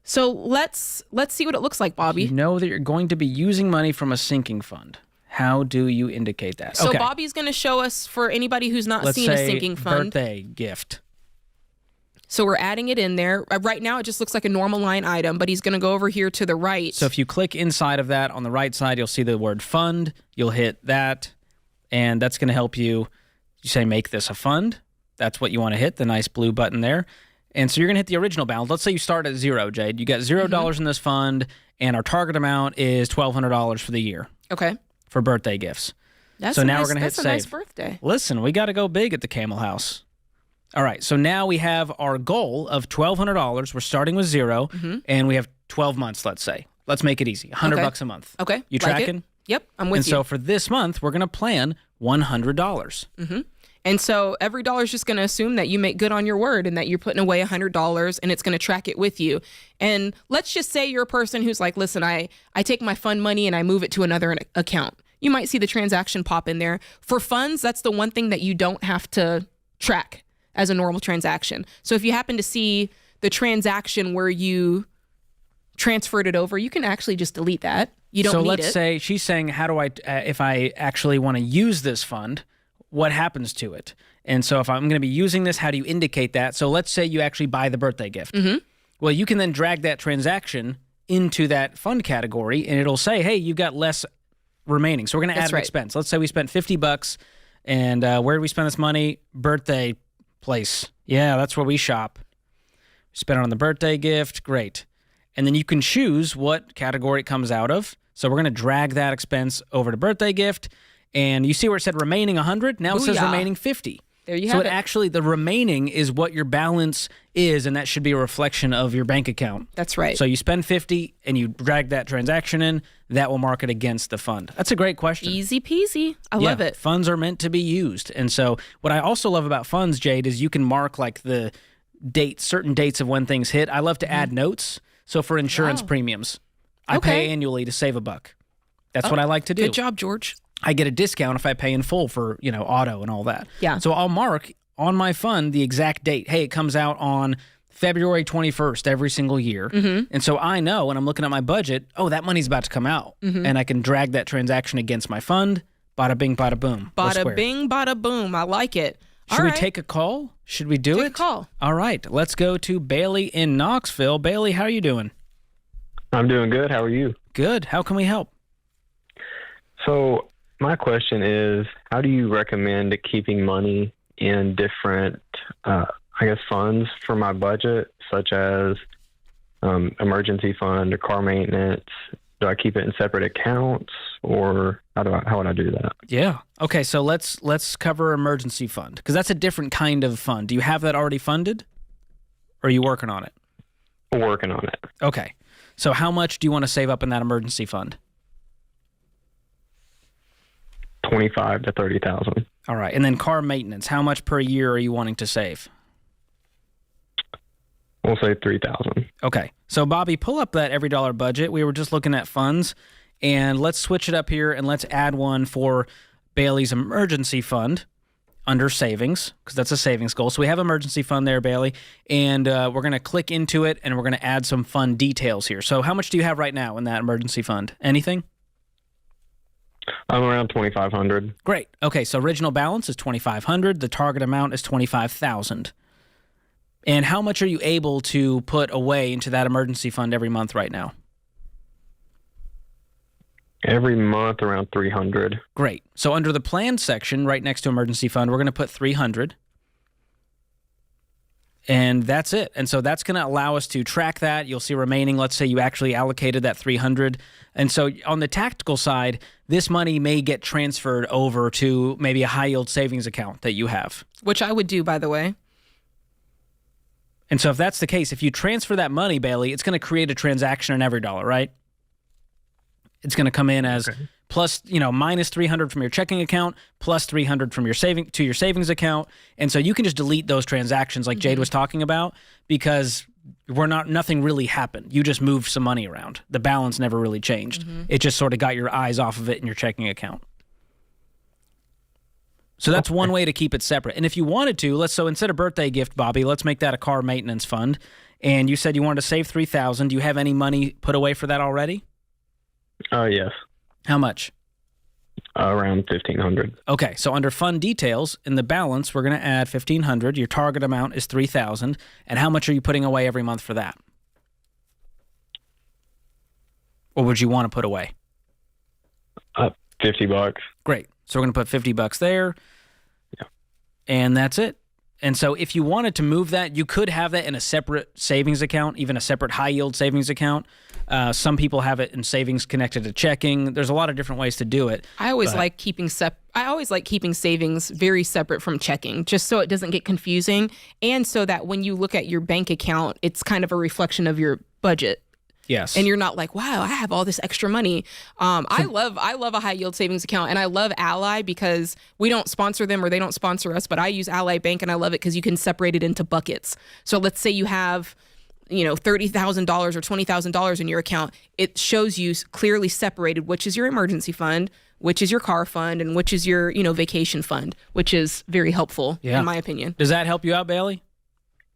Speaker 2: So let's see what it looks like, Bobby.
Speaker 1: You know that you're going to be using money from a sinking fund. How do you indicate that?
Speaker 2: So
Speaker 1: okay.
Speaker 2: Bobby's going to show us for anybody who's not
Speaker 1: Let's
Speaker 2: seen a
Speaker 1: say
Speaker 2: sinking fund.
Speaker 1: Birthday gift.
Speaker 2: So we're adding it in there. Right now, it just looks like a normal line item, but he's going to go over here to the right.
Speaker 1: So if you click inside of that on the right side, you'll see the word fund. You'll hit that, and that's going to help you. You say, make this a fund. That's what you want to hit, the nice blue button there. And so you're going to hit the original balance. Let's say you start at zero, Jade. You got $0 in this fund, and our target amount is $1,200 for the year.
Speaker 2: Okay.
Speaker 1: For birthday gifts.
Speaker 2: That's
Speaker 1: so
Speaker 2: a
Speaker 1: now
Speaker 2: nice,
Speaker 1: we're going to hit
Speaker 2: that's
Speaker 1: save.
Speaker 2: a nice birthday.
Speaker 1: Listen, we got to go big at the Camel House. All right, so now we have our goal of $1,200. We're starting with zero, and we have 12 months, let's say. Let's make it easy. $100 a month.
Speaker 2: Okay.
Speaker 1: You
Speaker 2: like
Speaker 1: tracking?
Speaker 2: It? Yep, I'm with
Speaker 1: and
Speaker 2: you.
Speaker 1: so for this month, we're going to plan $100.
Speaker 2: And so every dollar is just going to assume that you make good on your word and that you're putting away $100 and it's going to track it with you. And let's just say you're a person who's like, listen, I take my fund money and I move it to another account. You might see the transaction pop in there. For funds, that's the one thing that you don't have to track as a normal transaction. So if you happen to see the transaction where you transferred it over, you can actually just delete that. You don't need it.
Speaker 1: So let's say she's saying, how do I, if I actually want to use this fund, what happens to it? And so if I'm going to be using this, how do you indicate that? So let's say you actually buy the birthday gift. Well, you can then drag that transaction into that fund category and it'll say, hey, you've got less remaining. So we're going to add an expense. Let's say we spent $50 and where do we spend this money? Birthday place. Yeah, that's where we shop. We spent it on the birthday gift. Great. And then you can choose what category it comes out of. So we're going to drag that expense over to birthday gift. And you see where it said remaining 100? Now it says remaining 50.
Speaker 2: There you have it.
Speaker 1: So actually, the remaining is what your balance is, and that should be a reflection of your bank account.
Speaker 2: That's right.
Speaker 1: So you spend 50 and you drag that transaction in, that will mark it against the fund. That's a great question.
Speaker 2: Easy peasy. I love it.
Speaker 1: Funds are meant to be used. And so what I also love about funds, Jade, is you can mark like the dates, certain dates of when things hit. I love to add notes. So for insurance premiums, I pay annually to save $1. That's what I like to do.
Speaker 2: Good job, George.
Speaker 1: I get a discount if I pay in full for, auto and all that.
Speaker 2: Yeah.
Speaker 1: So I'll mark on my fund the exact date. Hey, it comes out on February 21st every single year. And so I know when I'm looking at my budget, that money's about to come out. And I can drag that transaction against my fund. Bada bing, bada boom.
Speaker 2: Bada bing, bada boom. I like it.
Speaker 1: Should we take a call? Should we do it?
Speaker 2: Take a call.
Speaker 1: All right. Let's go to Bailey in Knoxville. Bailey, how are you doing?
Speaker 5: I'm doing good. How are you?
Speaker 1: Good. How can we help?
Speaker 5: So my question is, how do you recommend keeping money in different, funds for my budget, such as emergency fund or car maintenance? Do I keep it in separate accounts, or how would I do that?
Speaker 1: Yeah. Okay. So let's cover emergency fund because that's a different kind of fund. Do you have that already funded, or are you working on it?
Speaker 5: Working on it.
Speaker 1: Okay. So how much do you want to save up in that emergency fund?
Speaker 5: 25 to 30,000.
Speaker 1: All right. And then car maintenance, how much per year are you wanting to save?
Speaker 5: We'll say 3,000.
Speaker 1: Okay. So, Bobby, pull up that every dollar budget. We were just looking at funds, and let's switch it up here, and let's add one for Bailey's emergency fund under savings, because that's a savings goal. So we have emergency fund there, Bailey, and we're going to click into it, and we're going to add some fund details here. So how much do you have right now in that emergency fund? Anything?
Speaker 5: I'm around 2,500.
Speaker 1: Great. Okay, so original balance is 2,500. The target amount is 25,000. And how much are you able to put away into that emergency fund every month right now?
Speaker 5: Every month around 300.
Speaker 1: Great. So under the plan section, right next to emergency fund, we're going to put 300. And that's it. And so that's going to allow us to track that. You'll see remaining. Let's say you actually allocated that 300. And so on the tactical side, this money may get transferred over to maybe a high yield savings account that you have.
Speaker 2: Which I would do, by the way.
Speaker 1: And so if that's the case, if you transfer that money, Bailey, it's going to create a transaction in every dollar, right? It's going to come in as plus, minus 300 from your checking account, plus 300 from your savings account. And so you can just delete those transactions like Jade was talking about, because nothing really happened. You just moved some money around. The balance never really changed. It just sort of got your eyes off of it in your checking account. So that's one way to keep it separate. And if you wanted to, so instead of birthday gift, Bobby, let's make that a car maintenance fund. And you said you wanted to save $3,000. Do you have any money put away for that already?
Speaker 5: Yes.
Speaker 1: How much?
Speaker 5: Around 1,500.
Speaker 1: Okay, so under fund details, in the balance, we're going to add 1,500. Your target amount is 3,000. And how much are you putting away every month for that? Or would you want to put away?
Speaker 5: $50.
Speaker 1: Great. So we're going to put $50 there.
Speaker 5: Yeah.
Speaker 1: And that's it. And so if you wanted to move that, you could have that in a separate savings account, even a separate high-yield savings account. Some people have it in savings connected to checking. There's a lot of different ways to do it.
Speaker 2: I always like keeping savings very separate from checking, just so it doesn't get confusing, and so that when you look at your bank account, it's kind of a reflection of your budget.
Speaker 1: Yes.
Speaker 2: And you're not like, wow, I have all this extra money. I love a high yield savings account, and I love Ally because we don't sponsor them or they don't sponsor us, but I use Ally Bank and I love it because you can separate it into buckets. So let's say you have, $30,000 or $20,000 in your account. It shows you clearly separated which is your emergency fund, which is your car fund, and which is your, vacation fund, which is very helpful in my opinion.
Speaker 1: Does that help you out, Bailey?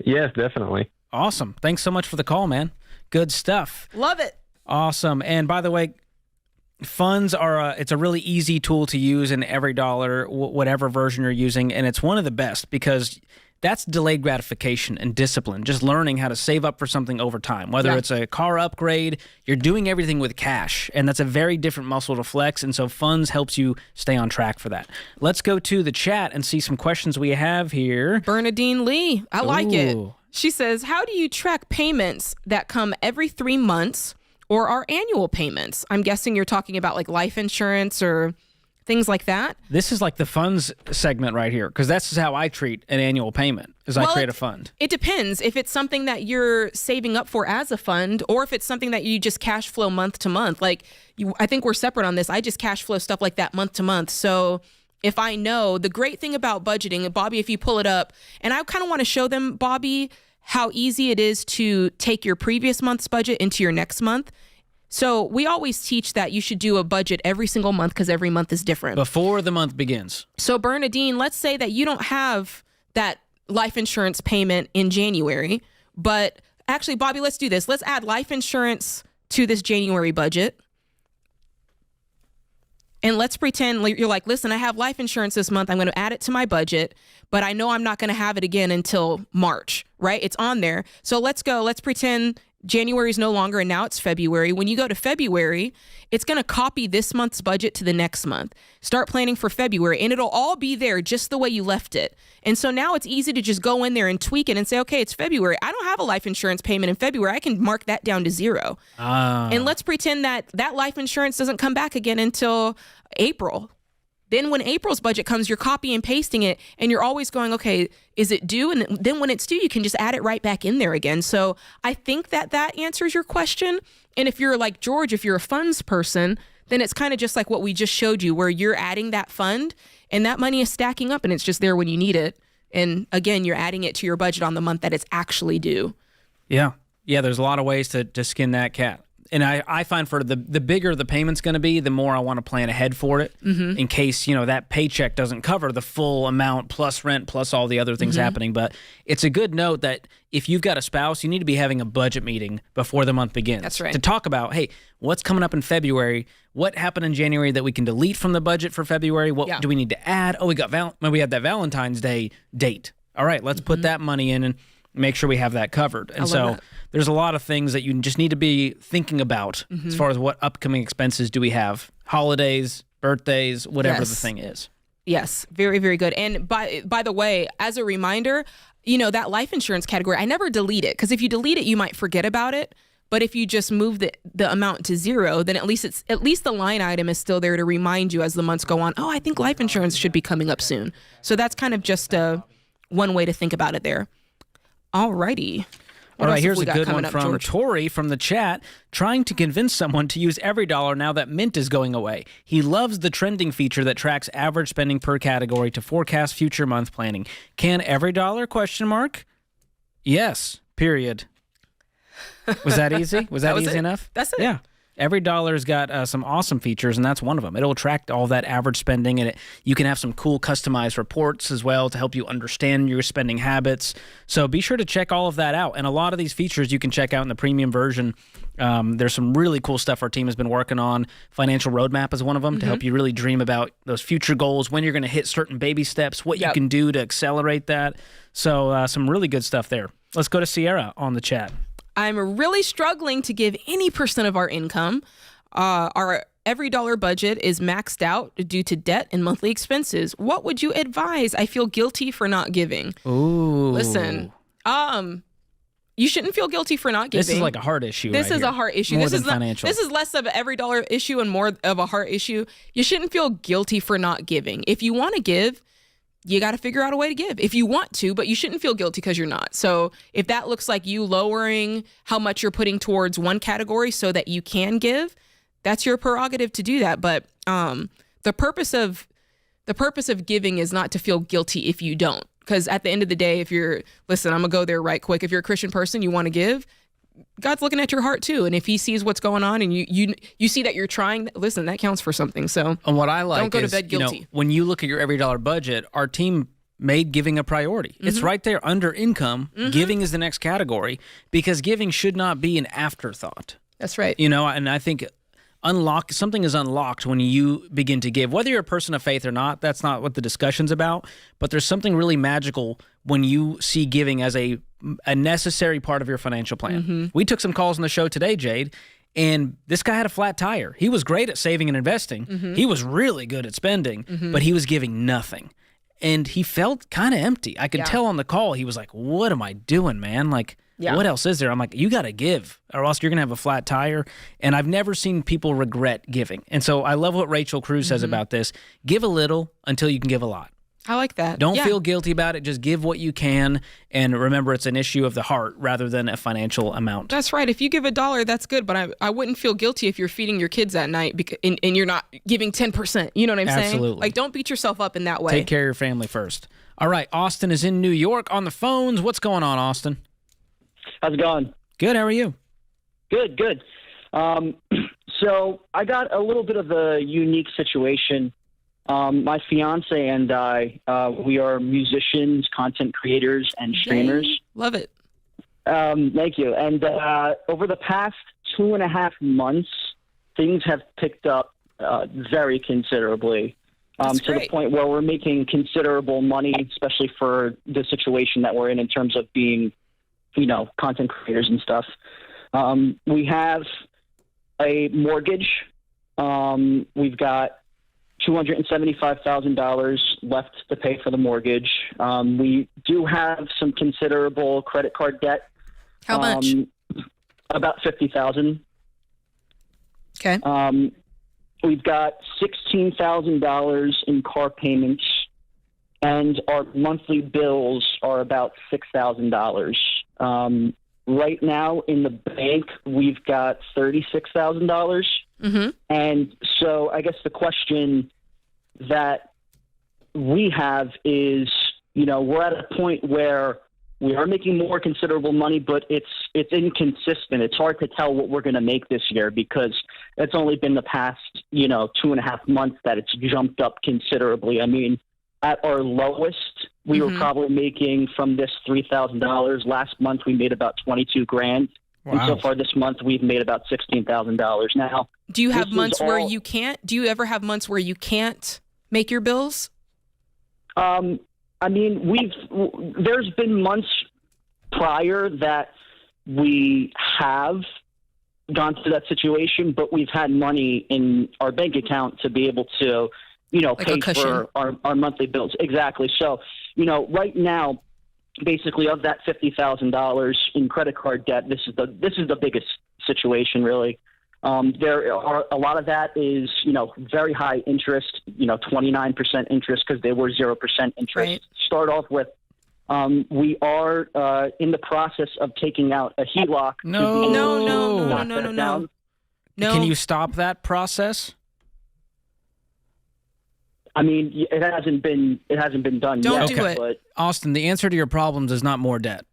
Speaker 5: Yes, definitely.
Speaker 1: Awesome. Thanks so much for the call, man. Good stuff.
Speaker 2: Love it.
Speaker 1: Awesome. And by the way, funds it's a really easy tool to use in every dollar, whatever version you're using. And it's one of the best because that's delayed gratification and discipline, just learning how to save up for something over time. Whether it's a car upgrade, you're doing everything with cash. And that's a very different muscle to flex. And so funds helps you stay on track for that. Let's go to the chat and see some questions we have here.
Speaker 2: Bernadine Lee. I like it.
Speaker 1: Ooh.
Speaker 2: She says, how do you track payments that come every 3 months or are annual payments? I'm guessing you're talking about like life insurance or things like that.
Speaker 1: This is like the funds segment right here, because that's how I treat an annual payment, I create a fund.
Speaker 2: It depends if it's something that you're saving up for as a fund or if it's something that you just cash flow month to month. Like I think we're separate on this. I just cash flow stuff like that month to month. So if I know, the great thing about budgeting, Bobby, if you pull it up, and I kind of want to show them, Bobby, how easy it is to take your previous month's budget into your next month. So we always teach that you should do a budget every single month because every month is different.
Speaker 1: Before the month begins.
Speaker 2: So Bernadine, let's say that you don't have that life insurance payment in January, but actually, Bobby, let's do this. Let's add life insurance to this January budget. And let's pretend you're like, listen, I have life insurance this month. I'm going to add it to my budget, but I know I'm not going to have it again until March, right? It's on there. So let's pretend January is no longer, and now it's February. When you go to February, it's going to copy this month's budget to the next month. Start planning for February, and it'll all be there just the way you left it. And so now it's easy to just go in there and tweak it and say, okay, it's February. I don't have a life insurance payment in February. I can mark that down to 0. And let's pretend that life insurance doesn't come back again until April. Then when April's budget comes, you're copy and pasting it, and you're always going, okay, is it due? And then when it's due, you can just add it right back in there again. So I think that answers your question. And if you're like George, if you're a funds person, then it's kind of just like what we just showed you, where you're adding that fund and that money is stacking up and it's just there when you need it. And again, you're adding it to your budget on the month that it's actually due.
Speaker 1: Yeah. Yeah, there's a lot of ways to skin that cat. And I find for the bigger the payment's going to be, the more I want to plan ahead for it in case, that paycheck doesn't cover the full amount plus rent plus all the other things happening. But it's a good note that if you've got a spouse, you need to be having a budget meeting before the month begins.
Speaker 2: That's right.
Speaker 1: To talk about, hey, what's coming up in February? What happened in January that we can delete from the budget for February? What do we need to add? Oh, we had that Valentine's Day date. All right, let's put that money in and make sure we have that covered. And so there's a lot of things that you just need to be thinking about as far as what upcoming expenses do we have. Holidays, birthdays, whatever the thing is.
Speaker 2: Yes, very, very good. And by the way, as a reminder, that life insurance category, I never delete it because if you delete it, you might forget about it. But if you just move the amount to zero, then at least the line item is still there to remind you as the months go on. Oh, I think life insurance should be coming up soon. So that's kind of just one way to think about it there. All righty.
Speaker 1: All right, here's a good one from Tori from the chat, trying to convince someone to use EveryDollar now that Mint is going away. He loves the trending feature that tracks average spending per category to forecast future month planning. Can EveryDollar? Yes, period. Was that easy? Was that easy enough?
Speaker 2: That's it.
Speaker 1: Yeah. EveryDollar's got some awesome features, and that's one of them. It'll track all that average spending, and you can have some cool customized reports as well to help you understand your spending habits. So be sure to check all of that out. And a lot of these features you can check out in the premium version. There's some really cool stuff our team has been working on. Financial Roadmap is one of them to help you really dream about those future goals, when you're going to hit certain baby steps, what you can do to accelerate that. So some really good stuff there. Let's go to Sierra on the chat.
Speaker 2: I'm really struggling to give any percent of our income. Our EveryDollar budget is maxed out due to debt and monthly expenses. What would you advise? I feel guilty for not giving.
Speaker 1: Ooh.
Speaker 2: Listen, you shouldn't feel guilty for not giving.
Speaker 1: This is like a heart issue.
Speaker 2: This is a heart issue.
Speaker 1: More
Speaker 2: this
Speaker 1: than
Speaker 2: is
Speaker 1: financial.
Speaker 2: This is less of an EveryDollar issue and more of a heart issue. You shouldn't feel guilty for not giving. If you want to give, you got to figure out a way to give if you want to, but you shouldn't feel guilty because you're not. So if that looks like you lowering how much you're putting towards one category so that you can give, that's your prerogative to do that. But the purpose of giving is not to feel guilty if you don't. Because at the end of the day, listen, I'm going to go there right quick. If you're a Christian person, you want to give, God's looking at your heart too. And if he sees what's going on and you see that you're trying, listen, that counts for something. So
Speaker 1: and what I like
Speaker 2: don't go
Speaker 1: is,
Speaker 2: to bed guilty.
Speaker 1: When you look at your EveryDollar budget, our team made giving a priority. It's right there under income. Giving is the next category because giving should not be an afterthought.
Speaker 2: That's right.
Speaker 1: And I think something is unlocked when you begin to give, whether you're a person of faith or not. That's not what the discussion's about, but there's something really magical when you see giving as a necessary part of your financial plan. We took some calls on the show today, Jade, and this guy had a flat tire. He was great at saving and investing. He was really good at spending, but he was giving nothing. And he felt kind of empty. I could tell on the call, he was like, what am I doing, man? Like, what else is there? I'm like, you got to give or else you're going to have a flat tire. And I've never seen people regret giving. And so I love what Rachel Cruz says about this. Give a little until you can give a lot.
Speaker 2: I like that.
Speaker 1: Don't feel guilty about it. Just give what you can. And remember, it's an issue of the heart rather than a financial amount.
Speaker 2: That's right. If you give $1, that's good. But I wouldn't feel guilty if you're feeding your kids at night and you're not giving 10%. You know what I'm saying?
Speaker 1: Absolutely.
Speaker 2: Like, don't beat yourself up in that way.
Speaker 1: Take care of your family first. All right. Austin is in New York on the phones. What's going on, Austin?
Speaker 3: How's it going?
Speaker 1: Good. How are you?
Speaker 3: Good. So I got a little bit of a unique situation. My fiance and I, we are musicians, content creators, and streamers.
Speaker 2: Yay. Love it.
Speaker 3: Thank you. And over the past 2.5 months, things have picked up very considerably to the point where we're making considerable money, especially for the situation that we're in terms of being, content creators and stuff. We have a mortgage. We've got $275,000 left to pay for the mortgage. We do have some considerable credit card debt.
Speaker 2: How much?
Speaker 3: About $50,000.
Speaker 2: Okay.
Speaker 3: We've got $16,000 in car payments, and our monthly bills are about $6,000. Right now in the bank, we've got $36,000. And so I guess the question that we have is, we're at a point where
Speaker 6: We are making more considerable money, but it's inconsistent. It's hard to tell what we're going to make this year because it's only been the past, 2.5 months that it's jumped up considerably. I mean, at our lowest, we were probably making from this $3,000. Last month, we made about $22,000.
Speaker 1: Wow.
Speaker 6: And so far this month, we've made about $16,000. Now,
Speaker 2: do you have months where you can't? Do you ever have months where you can't make your bills?
Speaker 6: I mean, there's been months prior that we have gone through that situation, but we've had money in our bank account to be able to, pay for our monthly bills. Exactly. So, right now, basically of that $50,000 in credit card debt, this is the biggest situation really. There are a lot of that is, very high interest, 29% interest because they were 0% interest.
Speaker 2: Right.
Speaker 6: Start off with, we are in the process of taking out a HELOC.
Speaker 2: No.
Speaker 1: Can you stop that process?
Speaker 6: I mean, it hasn't been done
Speaker 2: Don't
Speaker 6: yet.
Speaker 2: do it.
Speaker 6: But
Speaker 1: Austin, the answer to your problems is not more debt.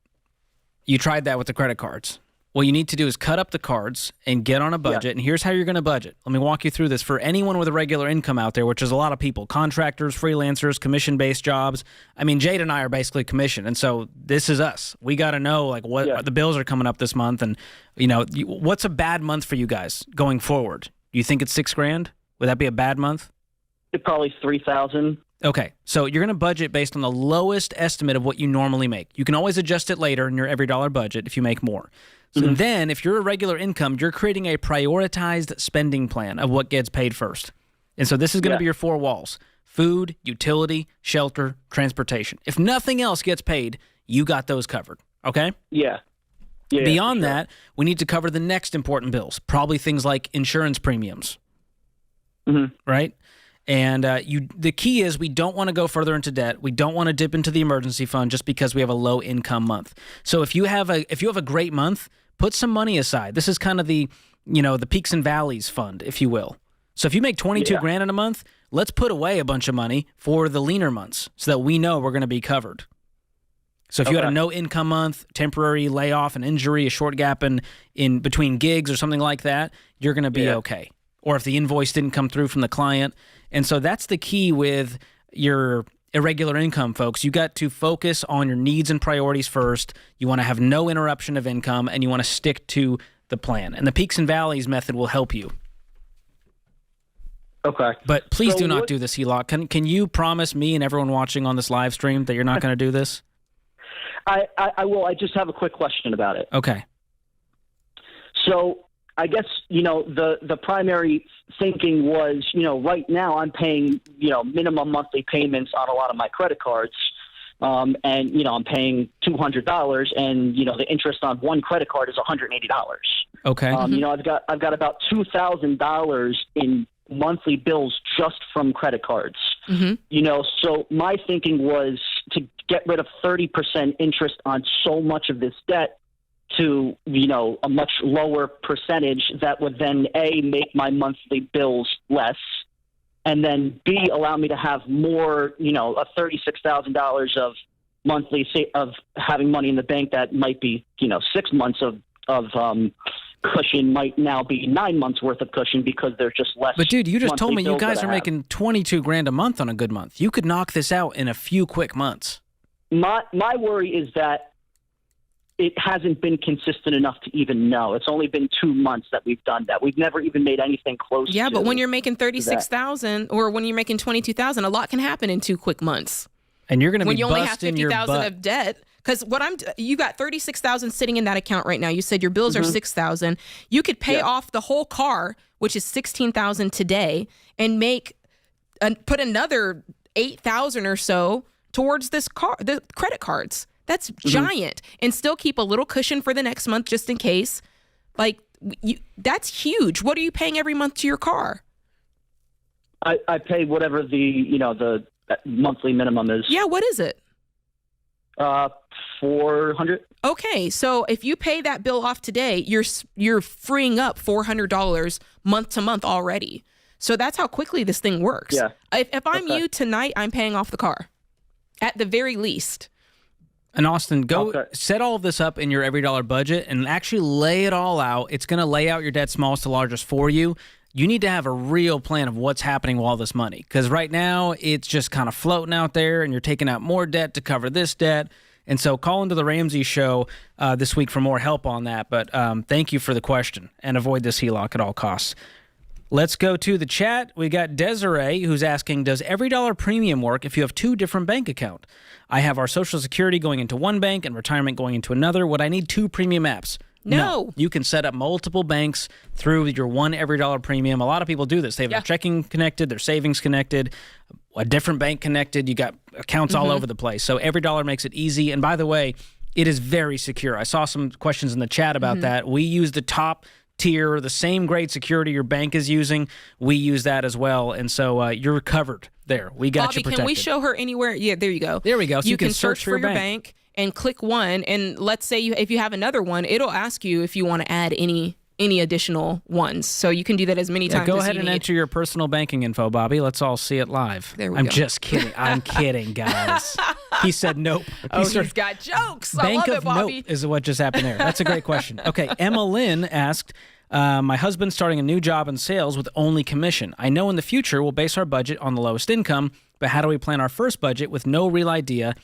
Speaker 1: You tried that with the credit cards. What you need to do is cut up the cards and get on a budget. And here's how you're going to budget. Let me walk you through this. For anyone with a regular income out there, which is a lot of people, contractors, freelancers, commission-based jobs. I mean, Jade and I are basically commission. And so this is us. We got to know what the bills are coming up this month. And, what's a bad month for you guys going forward? Do you think it's $6,000? Would that be a bad month?
Speaker 6: it's probably $3,000.
Speaker 1: Okay, so you're going to budget based on the lowest estimate of what you normally make. You can always adjust it later in your every dollar budget if you make more. So then, if you're a regular income, you're creating a prioritized spending plan of what gets paid first. And so this is going to be your four walls: food, utility, shelter, transportation. If nothing else gets paid, you got those covered, okay?
Speaker 6: Yeah.
Speaker 1: Beyond that, we need to cover the next important bills, probably things like insurance premiums, right? And the key is we don't want to go further into debt. We don't want to dip into the emergency fund just because we have a low income month. So if you have a great month, put some money aside. This is kind of the peaks and valleys fund, if you will. So if you make $22,000 in a month, let's put away a bunch of money for the leaner months so that we know we're going to be covered. So if you had a no income month, temporary layoff, an injury, a short gap in between gigs or something like that, you're going to be okay. Or if the invoice didn't come through from the client. And so that's the key with your irregular income, folks. You got to focus on your needs and priorities first. You want to have no interruption of income, and you want to stick to the plan. And the peaks and valleys method will help you.
Speaker 6: Okay.
Speaker 1: But please do not do this, HELOC. Can you promise me and everyone watching on this live stream that you're not going to do this?
Speaker 6: I will. I just have a quick question about it.
Speaker 1: Okay.
Speaker 6: So I guess, the primary thinking was, right now I'm paying, minimum monthly payments on a lot of my credit cards. And, I'm paying $200 and, the interest on one credit card is $180.
Speaker 1: Okay.
Speaker 6: I've got about $2,000 in monthly bills just from credit cards. So my thinking was to get rid of 30% interest on so much of this debt to, a much lower percentage that would then A, make my monthly bills less, and then B, allow me to have more, a $36,000 of monthly of having money in the bank that might be, 6 months of cushion might now be 9 months worth of cushion because there's just less.
Speaker 1: But dude, you just told me you guys are
Speaker 6: have.
Speaker 1: making $22,000 a month on a good month. You could knock this out in a few quick months.
Speaker 6: My worry is that it hasn't been consistent enough to even know. It's only been 2 months that we've done that. We've never even made anything close.
Speaker 2: Yeah, but when you're making $36,000 or when you're making $22,000, a lot can happen in 2 quick months.
Speaker 1: And you're going to
Speaker 2: when
Speaker 1: be
Speaker 2: you only have
Speaker 1: busting your
Speaker 2: $50,000
Speaker 1: butt.
Speaker 2: of debt. Because you got $36,000 sitting in that account right now. You said your bills are $6,000. You could pay off the whole car, which is $16,000 today, and put another $8,000 or so towards the credit cards. That's giant, and still keep a little cushion for the next month just in case. That's huge. What are you paying every month to your car?
Speaker 6: I pay whatever the monthly minimum is.
Speaker 2: Yeah, what is it?
Speaker 6: $400.
Speaker 2: Okay, so if you pay that bill off today, you're freeing up $400 month to month already. So that's how quickly this thing works. Yeah. If I'm you tonight, I'm paying off the car, at the very least.
Speaker 1: And Austin, go
Speaker 6: Okay.
Speaker 1: set all of this up in your every dollar budget and actually lay it all out. It's going to lay out your debt smallest to largest for you. You need to have a real plan of what's happening with all this money, because right now it's just kind of floating out there and you're taking out more debt to cover this debt. And so call into the Ramsey show this week for more help on that. But thank you for the question, and avoid this HELOC at all costs. Let's go to the chat. We got Desiree who's asking, does every dollar premium work if you have two different bank accounts? I have our Social Security going into one bank and retirement going into another. Would I need two premium apps?
Speaker 2: No.
Speaker 1: You can set up multiple banks through your one every dollar premium. A lot of people do this. They have their checking connected, their savings connected, a different bank connected. You got accounts all over the place. So every dollar makes it easy. And by the way, it is very secure. I saw some questions in the chat about that. We use the top tier, the same grade security your bank is using. We use that as well. And so you're covered there. We got
Speaker 2: Bobby,
Speaker 1: you protected.
Speaker 2: can we show her anywhere? Yeah, there you go.
Speaker 1: There we go. So
Speaker 2: you can search for your bank and click one. And let's say if you have another one, it'll ask you if you want to add any additional ones. So you can do that as many times
Speaker 1: go
Speaker 2: as
Speaker 1: ahead
Speaker 2: you
Speaker 1: and
Speaker 2: need.
Speaker 1: enter your personal banking info, Bobby. Let's all see it live.
Speaker 2: There we
Speaker 1: I'm
Speaker 2: go.
Speaker 1: just kidding. I'm kidding, guys. He said nope.
Speaker 2: He's got jokes.
Speaker 1: Bank
Speaker 2: I love
Speaker 1: of
Speaker 2: it, Bobby.
Speaker 1: Nope is what just happened there. That's a great question. Okay, Emma Lynn asked, my husband's starting a new job in sales with only commission. I know in the future we'll base our budget on the lowest income, but how do we plan our first budget with no real idea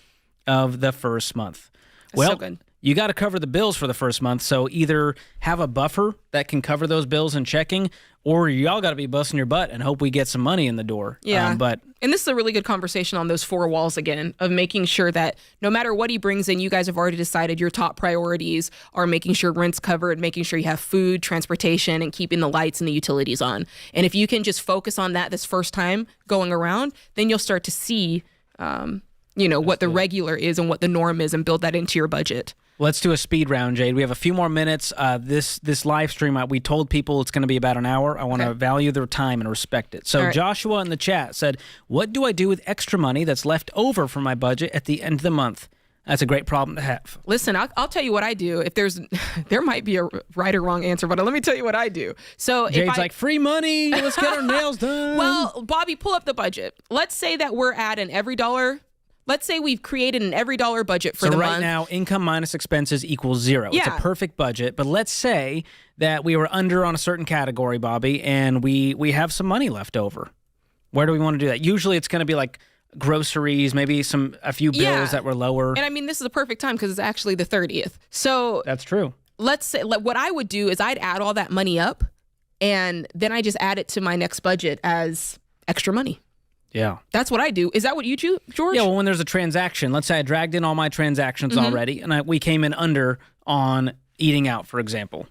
Speaker 1: of the first month? Well,
Speaker 2: so good.
Speaker 1: you got to cover the bills for the first month, so either have a buffer that can cover those bills and checking, or y'all got to be busting your butt and hope we get some money in the door.
Speaker 2: Yeah.
Speaker 1: But
Speaker 2: And this is a really good conversation on those four walls again, of making sure that no matter what he brings in, you guys have already decided your top priorities are making sure rent's covered, making sure you have food, transportation, and keeping the lights and the utilities on. And if you can just focus on that this first time going around, then you'll start to see, what the regular is and what the norm is, and build that into your budget.
Speaker 1: let's do a speed round, Jade. We have a few more minutes. This live stream, we told people it's going to be about an hour. I want to value their time and respect it. So Joshua in the chat said, what do I do with extra money that's left over from my budget at the end of the month? That's a great problem to have.
Speaker 2: Listen, I'll tell you what I do. If there might be a right or wrong answer, but let me tell you what I do. So
Speaker 1: Jade's like, free money. Let's get our nails done.
Speaker 2: Well, Bobby, pull up the budget. Let's say that we're at an every dollar. Let's say we've created an every dollar budget for the month.
Speaker 1: So right now, income minus expenses equals zero.
Speaker 2: Yeah.
Speaker 1: It's a perfect budget. But let's say that we were under on a certain category, Bobby, and we have some money left over. Where do we want to do that? Usually it's going to be like groceries, maybe a few bills that were lower.
Speaker 2: And I mean, this is the perfect time because it's actually the 30th. So
Speaker 1: that's true.
Speaker 2: Let's say what I would do is I'd add all that money up, and then I just add it to my next budget as extra money.
Speaker 1: Yeah.
Speaker 2: That's what I do. Is that what you do, George?
Speaker 1: Yeah, well, when there's a transaction, let's say I dragged in all my transactions already, and we came in under on eating out, for example.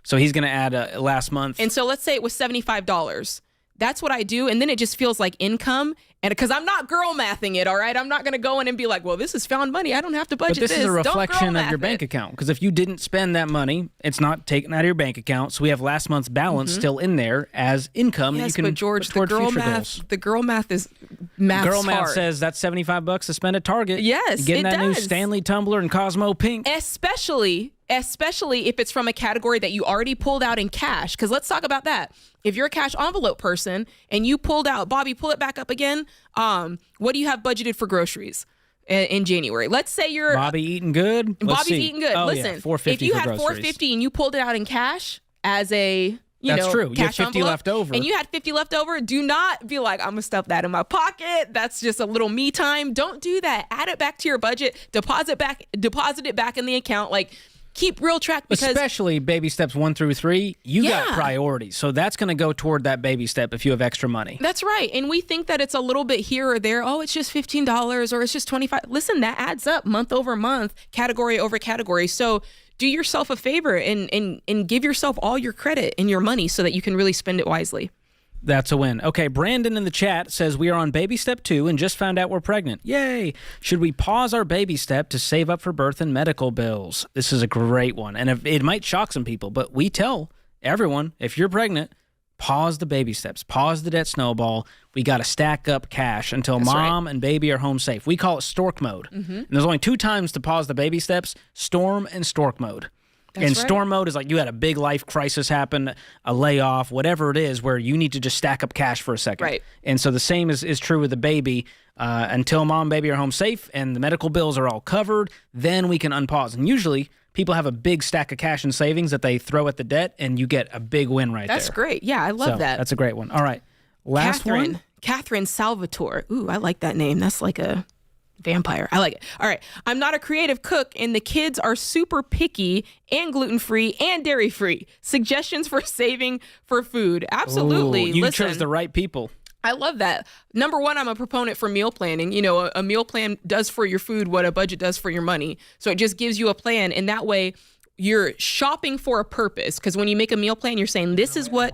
Speaker 1: So he's going to add last month.
Speaker 2: And so let's say it was $75. That's what I do, and then it just feels like income. And because I'm not girl mathing it, all right? I'm not going to go in and be like, well, this is found money. I don't have to budget
Speaker 1: But this is a
Speaker 2: Don't
Speaker 1: reflection
Speaker 2: girl
Speaker 1: of your
Speaker 2: math
Speaker 1: bank
Speaker 2: it.
Speaker 1: account. Because if you didn't spend that money, it's not taken out of your bank account. So we have last month's balance still in there as income that you
Speaker 2: Yes,
Speaker 1: can
Speaker 2: but George,
Speaker 1: put
Speaker 2: the
Speaker 1: toward
Speaker 2: girl
Speaker 1: future
Speaker 2: math,
Speaker 1: goals.
Speaker 2: the girl math is math's
Speaker 1: Girl math
Speaker 2: hard.
Speaker 1: says that's $75 to spend at Target.
Speaker 2: Yes,
Speaker 1: Getting
Speaker 2: it
Speaker 1: that new
Speaker 2: does.
Speaker 1: Stanley tumbler and Cosmo Pink.
Speaker 2: Especially if it's from a category that you already pulled out in cash. Because let's talk about that. If you're a cash envelope person and you pulled out, Bobby, pull it back up again. What do you have budgeted for groceries in January? Let's say you're
Speaker 1: Bobby eating good. Let's
Speaker 2: Bobby's
Speaker 1: see.
Speaker 2: eating good.
Speaker 1: Oh,
Speaker 2: Listen,
Speaker 1: yeah, $4.50
Speaker 2: if you
Speaker 1: for
Speaker 2: had
Speaker 1: groceries.
Speaker 2: $4.50 and you pulled it out in cash as a
Speaker 1: That's true. You had
Speaker 2: cash
Speaker 1: 50
Speaker 2: envelope,
Speaker 1: left over.
Speaker 2: and you had 50 left over, do not be like, I'm gonna stuff that in my pocket. That's just a little me time. Don't do that. Add it back to your budget. Deposit it back in the account. Like, keep real track, because
Speaker 1: especially baby steps 1 through 3, you got priorities. So that's going to go toward that baby step if you have extra money.
Speaker 2: that's right. And we think that it's a little bit here or there. Oh, it's just $15 or it's just $25. Listen, that adds up month over month, category over category. So do yourself a favor and give yourself all your credit and your money so that you can really spend it wisely.
Speaker 1: That's a win. Okay, Brandon in the chat says we are on baby step 2 and just found out we're pregnant. Yay! Should we pause our baby step to save up for birth and medical bills? This is a great one. And it might shock some people, but we tell everyone, if you're pregnant, pause the baby steps. Pause the debt snowball. We got to stack up cash until mom and baby are home safe. We call it stork mode. And there's only 2 times to pause the baby steps, storm and stork mode. And storm mode is like you had a big life crisis happen, a layoff, whatever it is, where you need to just stack up cash for a second.
Speaker 2: Right.
Speaker 1: And so the same is true with the baby. Until mom and baby are home safe and the medical bills are all covered, then we can unpause. And usually people have a big stack of cash and savings that they throw at the debt, and you get a big win right there.
Speaker 2: That's great. Yeah, I love that.
Speaker 1: That's a great one. All right. Last one.
Speaker 2: Catherine Salvatore. Ooh, I like that name. That's like a vampire. I like it. All right. I'm not a creative cook, and the kids are super picky and gluten-free and dairy-free. Suggestions for saving for food. Absolutely.
Speaker 1: Ooh, you
Speaker 2: Listen,
Speaker 1: chose the right people.
Speaker 2: I love that. Number one, I'm a proponent for meal planning. You know, a meal plan does for your food what a budget does for your money. So it just gives you a plan. And that way you're shopping for a purpose. Because when you make a meal plan, you're saying, this is what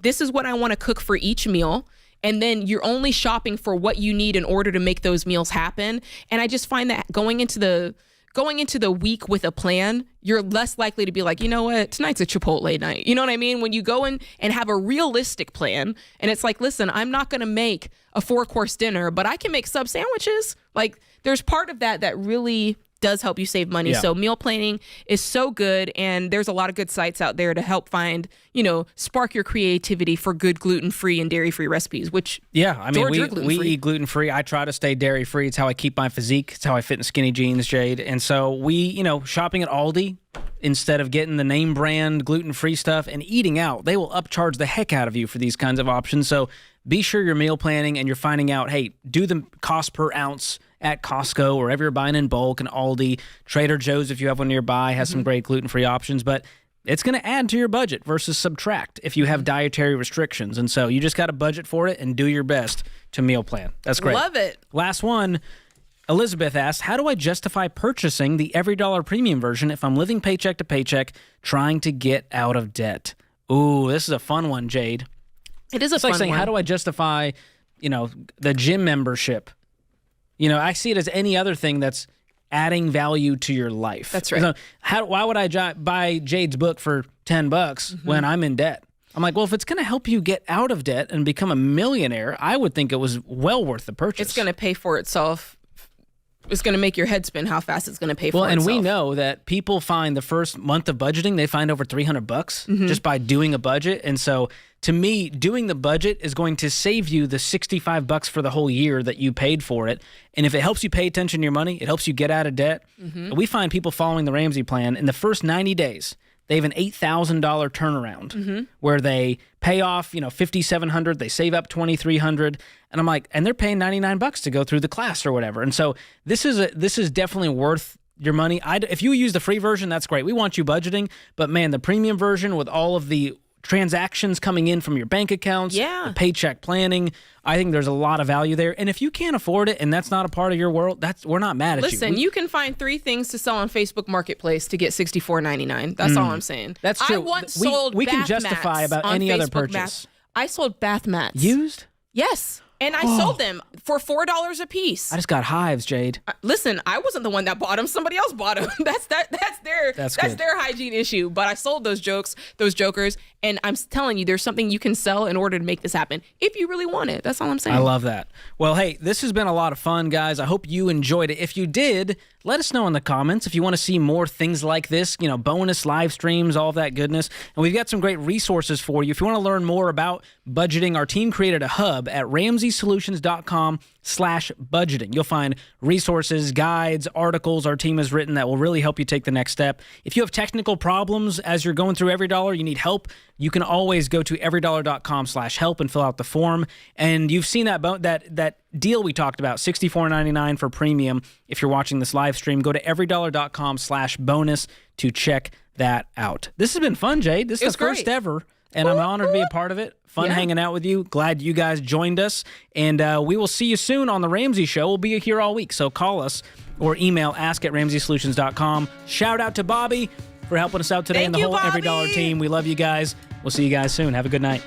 Speaker 2: I want to cook for each meal. And then you're only shopping for what you need in order to make those meals happen. And I just find that going into the week with a plan, you're less likely to be like, you know what, tonight's a Chipotle night. You know what I mean? When you go in and have a realistic plan, and it's like, listen, I'm not going to make a 4-course dinner, but I can make sub sandwiches. Like, there's part of that really does help you save money.
Speaker 1: Yeah.
Speaker 2: So meal planning is so good, and there's a lot of good sites out there to help find, spark your creativity for good gluten-free and dairy-free recipes, which
Speaker 1: we eat gluten-free. I try to stay dairy-free. It's how I keep my physique. It's how I fit in skinny jeans, Jade. And so we, shopping at Aldi, instead of getting the name brand gluten-free stuff and eating out, they will upcharge the heck out of you for these kinds of options. So be sure you're meal planning and you're finding out, hey, do the cost per ounce at Costco, or wherever you're buying in bulk, and Aldi. Trader Joe's, if you have one nearby, has some great gluten-free options, but it's going to add to your budget versus subtract if you have dietary restrictions. And so you just got to budget for it and do your best to meal plan. That's great.
Speaker 2: Love it.
Speaker 1: Last one. Elizabeth asked, how do I justify purchasing the Every Dollar Premium version if I'm living paycheck to paycheck trying to get out of debt? Ooh, this is a fun one, Jade.
Speaker 2: It is a
Speaker 1: It's
Speaker 2: fun
Speaker 1: like saying,
Speaker 2: one.
Speaker 1: how do I justify, the gym membership? I see it as any other thing that's adding value to your life.
Speaker 2: That's right.
Speaker 1: Why would I buy Jade's book for $10 when I'm in debt? I'm like, well, if it's going to help you get out of debt and become a millionaire, I would think it was well worth the purchase.
Speaker 2: It's going to pay for itself. It's going to make your head spin how fast it's going to pay for itself.
Speaker 1: Well, and we know that people find the first month of budgeting, they find over $300 just by doing a budget. And so to me, doing the budget is going to save you the $65 for the whole year that you paid for it. And if it helps you pay attention to your money, it helps you get out of debt. We find people following the Ramsey plan in the first 90 days. They have an $8,000 turnaround where they pay off, $5,700, they save up $2,300, and I'm like, and they're paying $99 to go through the class or whatever. And so this is definitely worth your money. If you use the free version, that's great. We want you budgeting, but man, the premium version with all of the transactions coming in from your bank accounts, the paycheck planning, I think there's a lot of value there. And if you can't afford it and that's not a part of your world, we're not mad at you.
Speaker 2: Listen, you can find 3 things to sell on Facebook Marketplace to get $64.99. That's all I'm saying.
Speaker 1: That's true.
Speaker 2: I once sold
Speaker 1: we can
Speaker 2: bath
Speaker 1: justify
Speaker 2: mats
Speaker 1: about
Speaker 2: on
Speaker 1: any other
Speaker 2: Facebook
Speaker 1: purchase.
Speaker 2: I sold bath mats.
Speaker 1: Used?
Speaker 2: Yes. And I sold them for $4 a piece.
Speaker 1: I just got hives, Jade.
Speaker 2: Listen, I wasn't the one that bought them. Somebody else bought them. That's their hygiene issue. But I sold those jokers, and I'm telling you, there's something you can sell in order to make this happen if you really want it. That's all I'm saying.
Speaker 1: I love that. Well, hey, this has been a lot of fun, guys. I hope you enjoyed it. If you did, let us know in the comments if you want to see more things like this, bonus live streams, all of that goodness. And we've got some great resources for you. If you want to learn more about budgeting, our team created a hub at ramseysolutions.com/budgeting. You'll find resources, guides, articles our team has written that will really help you take the next step. If you have technical problems as you're going through Every Dollar, you need help, you can always go to everydollar.com/help and fill out the form. And you've seen that deal we talked about, $64.99 for premium. If you're watching this live stream, go to everydollar.com/bonus to check that out. This has been fun, Jade. This is the first ever, and I'm honored to be a part of it. Fun hanging out with you. Glad you guys joined us. And we will see you soon on The Ramsey Show. We'll be here all week, so call us or email ask@ramseysolutions.com. Shout out to Bobby for helping us out today and the whole Every Dollar team. We love you guys. We'll see you guys soon. Have a good night.